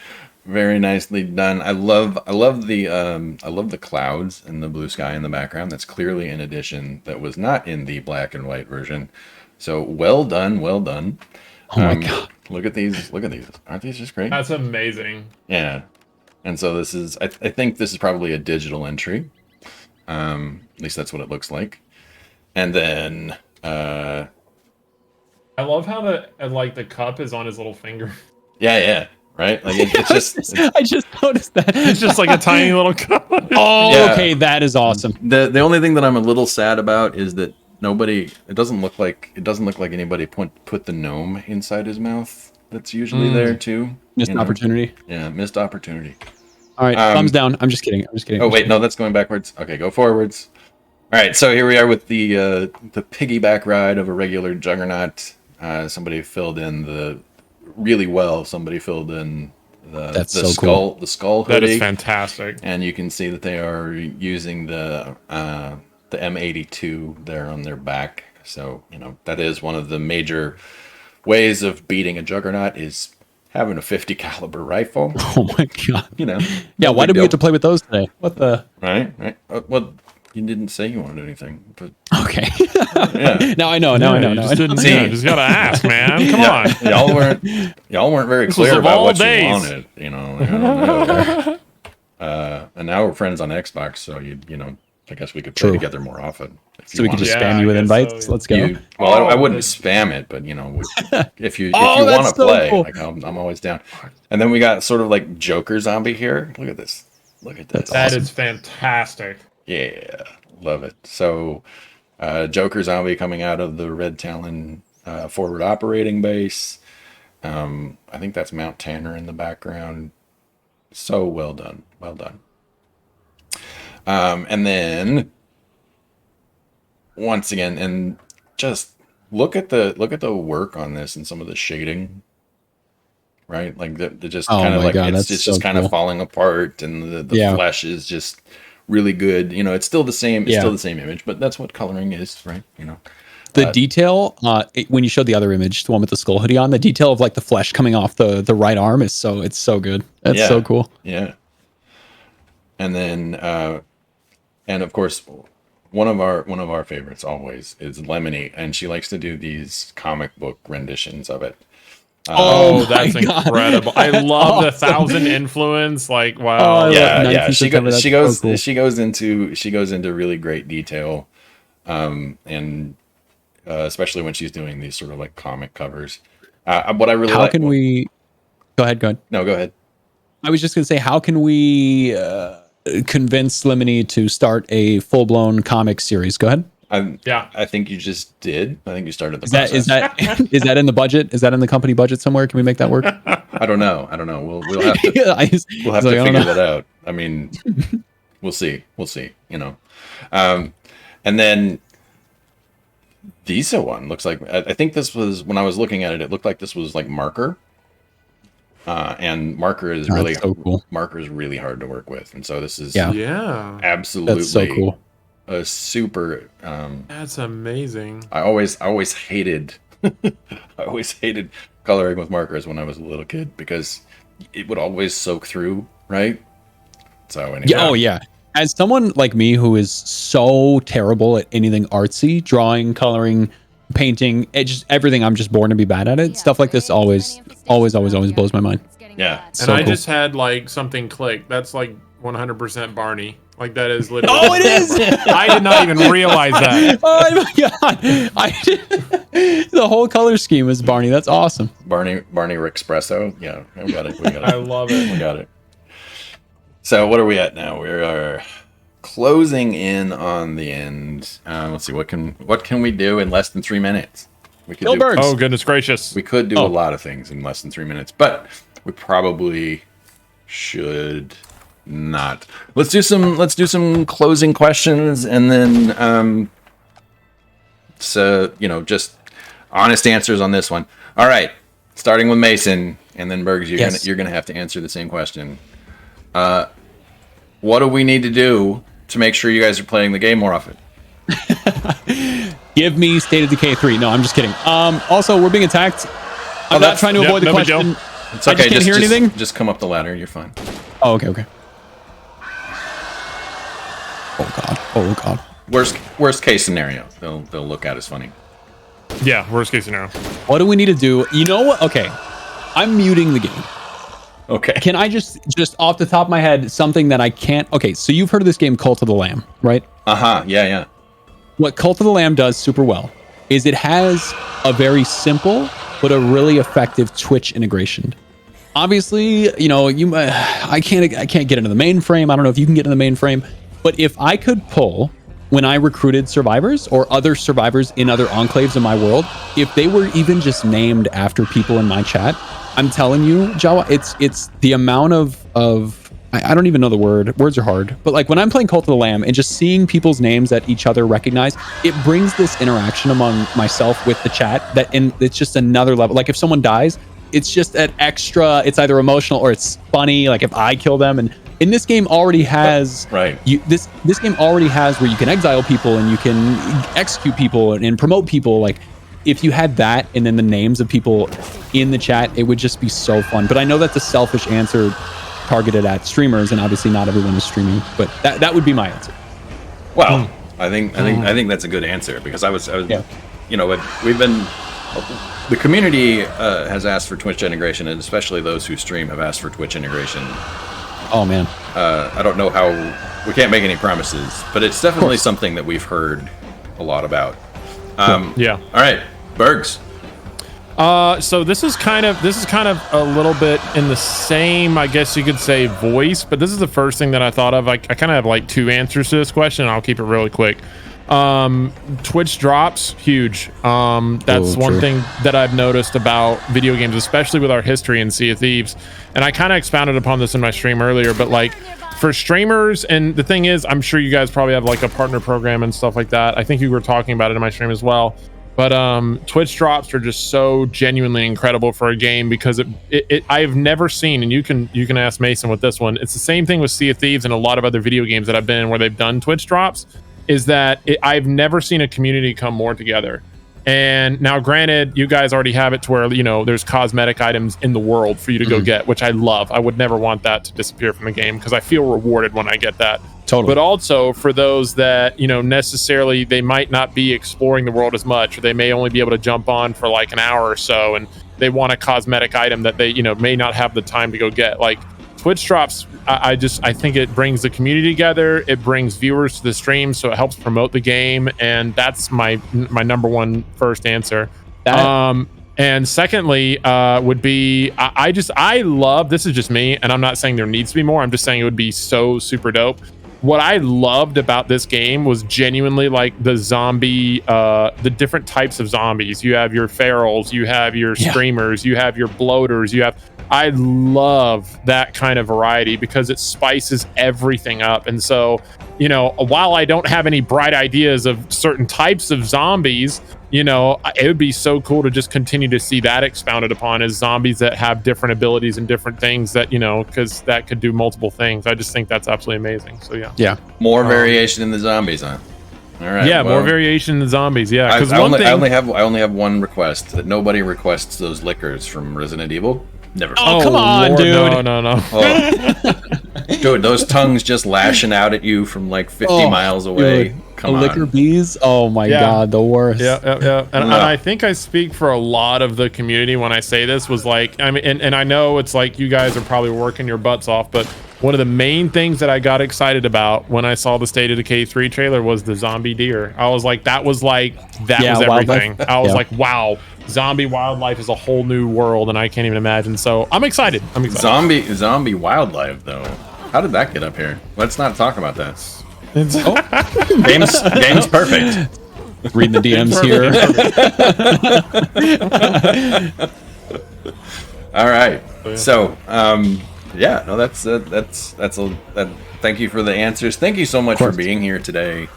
very nicely done. I love the clouds and the blue sky in the background. That's clearly an addition that was not in the black and white version. So well done. Oh my God! Look at these! Aren't these just great? That's amazing. Yeah. And so this is, I think this is probably a digital entry. At least that's what it looks like. And then, I love how the cup is on his little finger. Yeah, right. Like it's just. I just noticed that it's just like a tiny little cup. Oh, yeah. Okay, that is awesome. The only thing that I'm a little sad about is that it doesn't look like anybody put the gnome inside his mouth. That's usually there too. Missed opportunity. Yeah, missed opportunity. All right, thumbs down. I'm just kidding. Oh wait, no, that's going backwards. Okay, go forwards. All right, so here we are with the piggyback ride of a regular Juggernaut. Somebody filled in the the skull cool. The skull hoodie. That is fantastic. And you can see that they are using the M82 there on their back. So that is one of the major ways of beating a juggernaut is having a 50 caliber rifle. Oh my god! Yeah. Why did we get to play with those today? What the? Right. Well, you didn't say you wanted anything, but okay. Yeah. Now I know. You just didn't see. Just gotta ask, man. Come on. Y'all weren't very clear about what you wanted. And now we're friends on Xbox, so I guess we could play together more often. So we could just spam you with invites. So, yeah. Let's go. I wouldn't spam it, but if you want to play, cool. I'm always down. And then we got sort of like Joker zombie here. Look at this. Look at that. That is fantastic. Yeah, love it. So, Joker zombie coming out of the Red Talon forward operating base. I think that's Mount Tanner in the background. So well done. Well done. And then once again, and just look at the work on this and some of the shading, right? Like the just kind of like God, it's just kind of falling apart, and the flesh is just really good. It's still the same. It's still the same image, but that's what coloring is, right? The detail when you showed the other image, the one with the skull hoodie on, the detail of like the flesh coming off the right arm is so good. That's so cool. Yeah. And then and of course one of our favorites always is Lemony, and she likes to do these comic book renditions of it. That's incredible! I love the 1,000 influence. Like, wow. Yeah. She goes into really great detail, and especially when she's doing these sort of like comic covers. What I really how can we? Go ahead. No, go ahead. I was just gonna say, how can we convince Lemony to start a full-blown comic series? Go ahead. I think you just did. I think you started the process. Is that in the budget? Is that in the company budget somewhere? Can we make that work? I don't know. We'll have to figure that out. I mean, we'll see. And then Visa one looks like, I think this was, when I was looking at it, it looked like this was like marker. And marker is really so cool. Marker is really hard to work with, and so this is absolutely that's so cool. A super. That's amazing. I always hated coloring with markers when I was a little kid because it would always soak through, right? So anyway. Yeah. Oh yeah. As someone like me who is so terrible at anything artsy, drawing, coloring, painting, everything, I'm just born to be bad at it. Stuff like this always blows my mind. Yeah. And so I just had like something click. That's like 100% Barney. Like that is literally. Oh, it is. I did not even realize that. Oh my god! The whole color scheme is Barney. That's awesome. Barney Rexpresso. Yeah, we got it. I love it. We got it. So what are we at now? We are closing in on the end. Let's see, what can we do in less than 3 minutes? We could BURGS. Oh goodness gracious! We could do a lot of things in less than 3 minutes, but we probably should not. Let's do some closing questions, and then just honest answers on this one. All right, starting with Mason, and then BURGS. You're gonna have to answer the same question. What do we need to do to make sure you guys are playing the game more often? Give me State of Decay 3. No, I'm just kidding. Also, we're being attacked. I'm not trying to avoid the question. It's okay. I just can't hear anything. Just come up the ladder. You're fine. Oh, okay. Oh god. Worst case scenario. They'll look at as funny. Yeah, worst case scenario. What do we need to do? You know what? Okay, I'm muting the game. Okay. Can I just off the top of my head, something that I can't... Okay, so you've heard of this game, Cult of the Lamb, right? Uh-huh, yeah. What Cult of the Lamb does super well is it has a very simple, but a really effective Twitch integration. Obviously, I can't get into the mainframe. I don't know if you can get into the mainframe, but if I could pull, when I recruited survivors or other survivors in other enclaves in my world, if they were even just named after people in my chat, I'm telling you, Jawa, it's the amount of I don't even know the word. Words are hard. But like when I'm playing Cult of the Lamb and just seeing people's names that each other recognize, it brings this interaction among myself with the chat and it's just another level. Like if someone dies, it's just an extra. It's either emotional or it's funny. Like if I kill them, and in this game already has this game already has where you can exile people and you can execute people and promote people. Like if you had that and then the names of people in the chat, it would just be so fun. But I know that's a selfish answer targeted at streamers, and obviously not everyone is streaming. But that would be my answer. Well, I think that's a good answer, because I was you know, we've been. The community has asked for Twitch integration, and especially those who stream have asked for Twitch integration. Oh man, I don't know how. We can't make any promises, but it's definitely something that we've heard a lot about. Yeah. All right, Bergs. So this is kind of a little bit in the same, I guess you could say, voice, but this is the first thing that I thought of. I kind of have like two answers to this question, and I'll keep it really quick. Twitch drops, huge. That's one thing that I've noticed about video games, especially with our history in Sea of Thieves. And I kind of expounded upon this in my stream earlier, but like for streamers, and the thing is, I'm sure you guys probably have like a partner program and stuff like that. I think you were talking about it in my stream as well. But Twitch drops are just so genuinely incredible for a game, because I've never seen, and you can ask Mason with this one. It's the same thing with Sea of Thieves and a lot of other video games that I've been in where they've done Twitch drops. Is that I've never seen a community come more together. And now, granted, you guys already have it to where, you know, there's cosmetic items in the world for you to go get, which I love. I would never want that to disappear from the game, because I feel rewarded when I get that. Totally. But also for those that, you know, necessarily they might not be exploring the world as much, or they may only be able to jump on for like an hour or so, and they want a cosmetic item that they, you know, may not have the time to go get. Like Twitch drops, I think it brings the community together. It brings viewers to the stream, so it helps promote the game, and that's my number one first answer. And secondly, would be I love, this is just me, and I'm not saying there needs to be more. I'm just saying it would be so super dope. What I loved about this game was genuinely like the zombie, the different types of zombies. You have your ferals, you have your screamers, you have your bloaters, you have. I love that kind of variety, because it spices everything up. And so, you know, while I don't have any bright ideas of certain types of zombies, you know, it would be so cool to just continue to see that expounded upon as zombies that have different abilities and different things that, you know, because that could do multiple things. I just think that's absolutely amazing. So yeah. More variation in the zombies, huh? All right. Yeah, well, more variation in the zombies. Yeah, because I only have one request, that nobody requests those liquors from Resident Evil. Never. Oh, come on, Lord, dude. No. Oh. Dude, those tongues just lashing out at you from like 50 miles away. Dude. Come on. Liquor bees. Oh my God, the worst. Yeah. And I think I speak for a lot of the community when I say this. Was like, I mean, and I know it's like you guys are probably working your butts off, but one of the main things that I got excited about when I saw the State of Decay 3 trailer was the zombie deer. I was like, that was everything. I was like, wow, zombie wildlife is a whole new world, and I can't even imagine. So I'm excited. Zombie wildlife, though. How did that get up here? Let's not talk about that. Game's perfect. Reading the DMs here. All right. So, thank you for the answers. Thank you so much for being here today.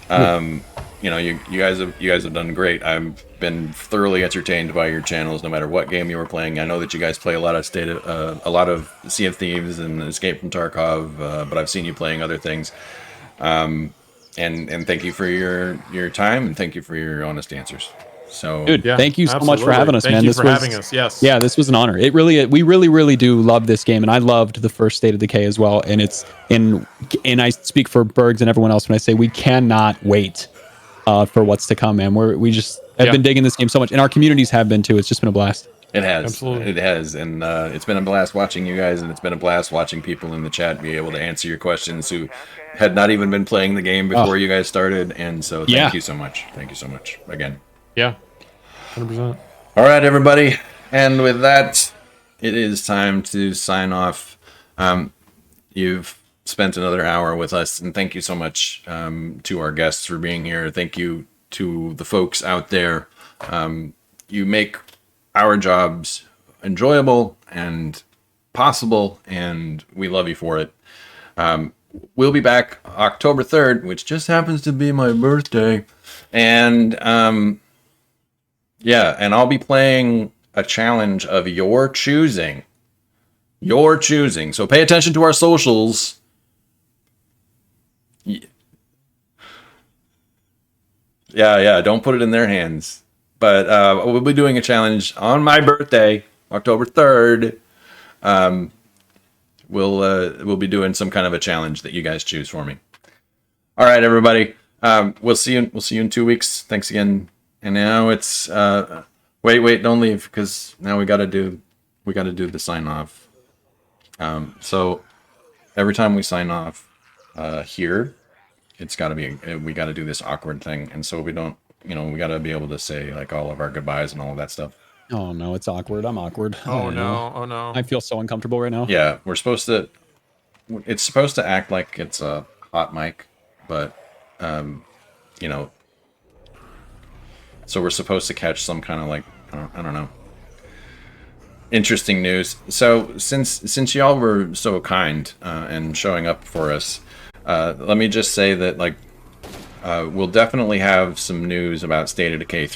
You know, you guys have done great. I've been thoroughly entertained by your channels, no matter what game you were playing. I know that you guys play a lot of Sea of Thieves and Escape from Tarkov, but I've seen you playing other things. And thank you for your time, and thank you for your honest answers. So, dude, thank you so much for having us, man. Thank you for having us. Yes. Yeah, this was an honor. We really do love this game, and I loved the first State of Decay as well. And and I speak for Bergs and everyone else when I say we cannot wait for what's to come, man. We just have been digging this game so much, and our communities have been too. It's just been a blast. It has. Absolutely. It has. And it's been a blast watching you guys, and it's been a blast watching people in the chat be able to answer your questions who had not even been playing the game before you guys started. And so thank you so much. Thank you so much again. Yeah. 100%. All right, everybody. And with that, it is time to sign off. You've spent another hour with us, and thank you so much to our guests for being here. Thank you to the folks out there. You make our jobs enjoyable and possible, and we love you for it. We'll be back October 3rd, which just happens to be my birthday. And and I'll be playing a challenge of your choosing. Your choosing. So pay attention to our socials. Yeah, don't put it in their hands. But we'll be doing a challenge on my birthday, October 3rd. We'll be doing some kind of a challenge that you guys choose for me. All right, everybody. We'll see you in 2 weeks. Thanks again. And now it's wait, don't leave, because now we gotta do the sign off. So every time we sign off here, it's gotta be, we gotta do this awkward thing, and so we don't, we gotta be able to say like all of our goodbyes and all of that stuff. Oh no, it's awkward. I'm awkward. Oh no. I feel so uncomfortable right now. Yeah, it's supposed to act like it's a hot mic, but so we're supposed to catch some kind of like, I don't know, interesting news. So since y'all were so kind and showing up for us, let me just say that like we'll definitely have some news about State of Decay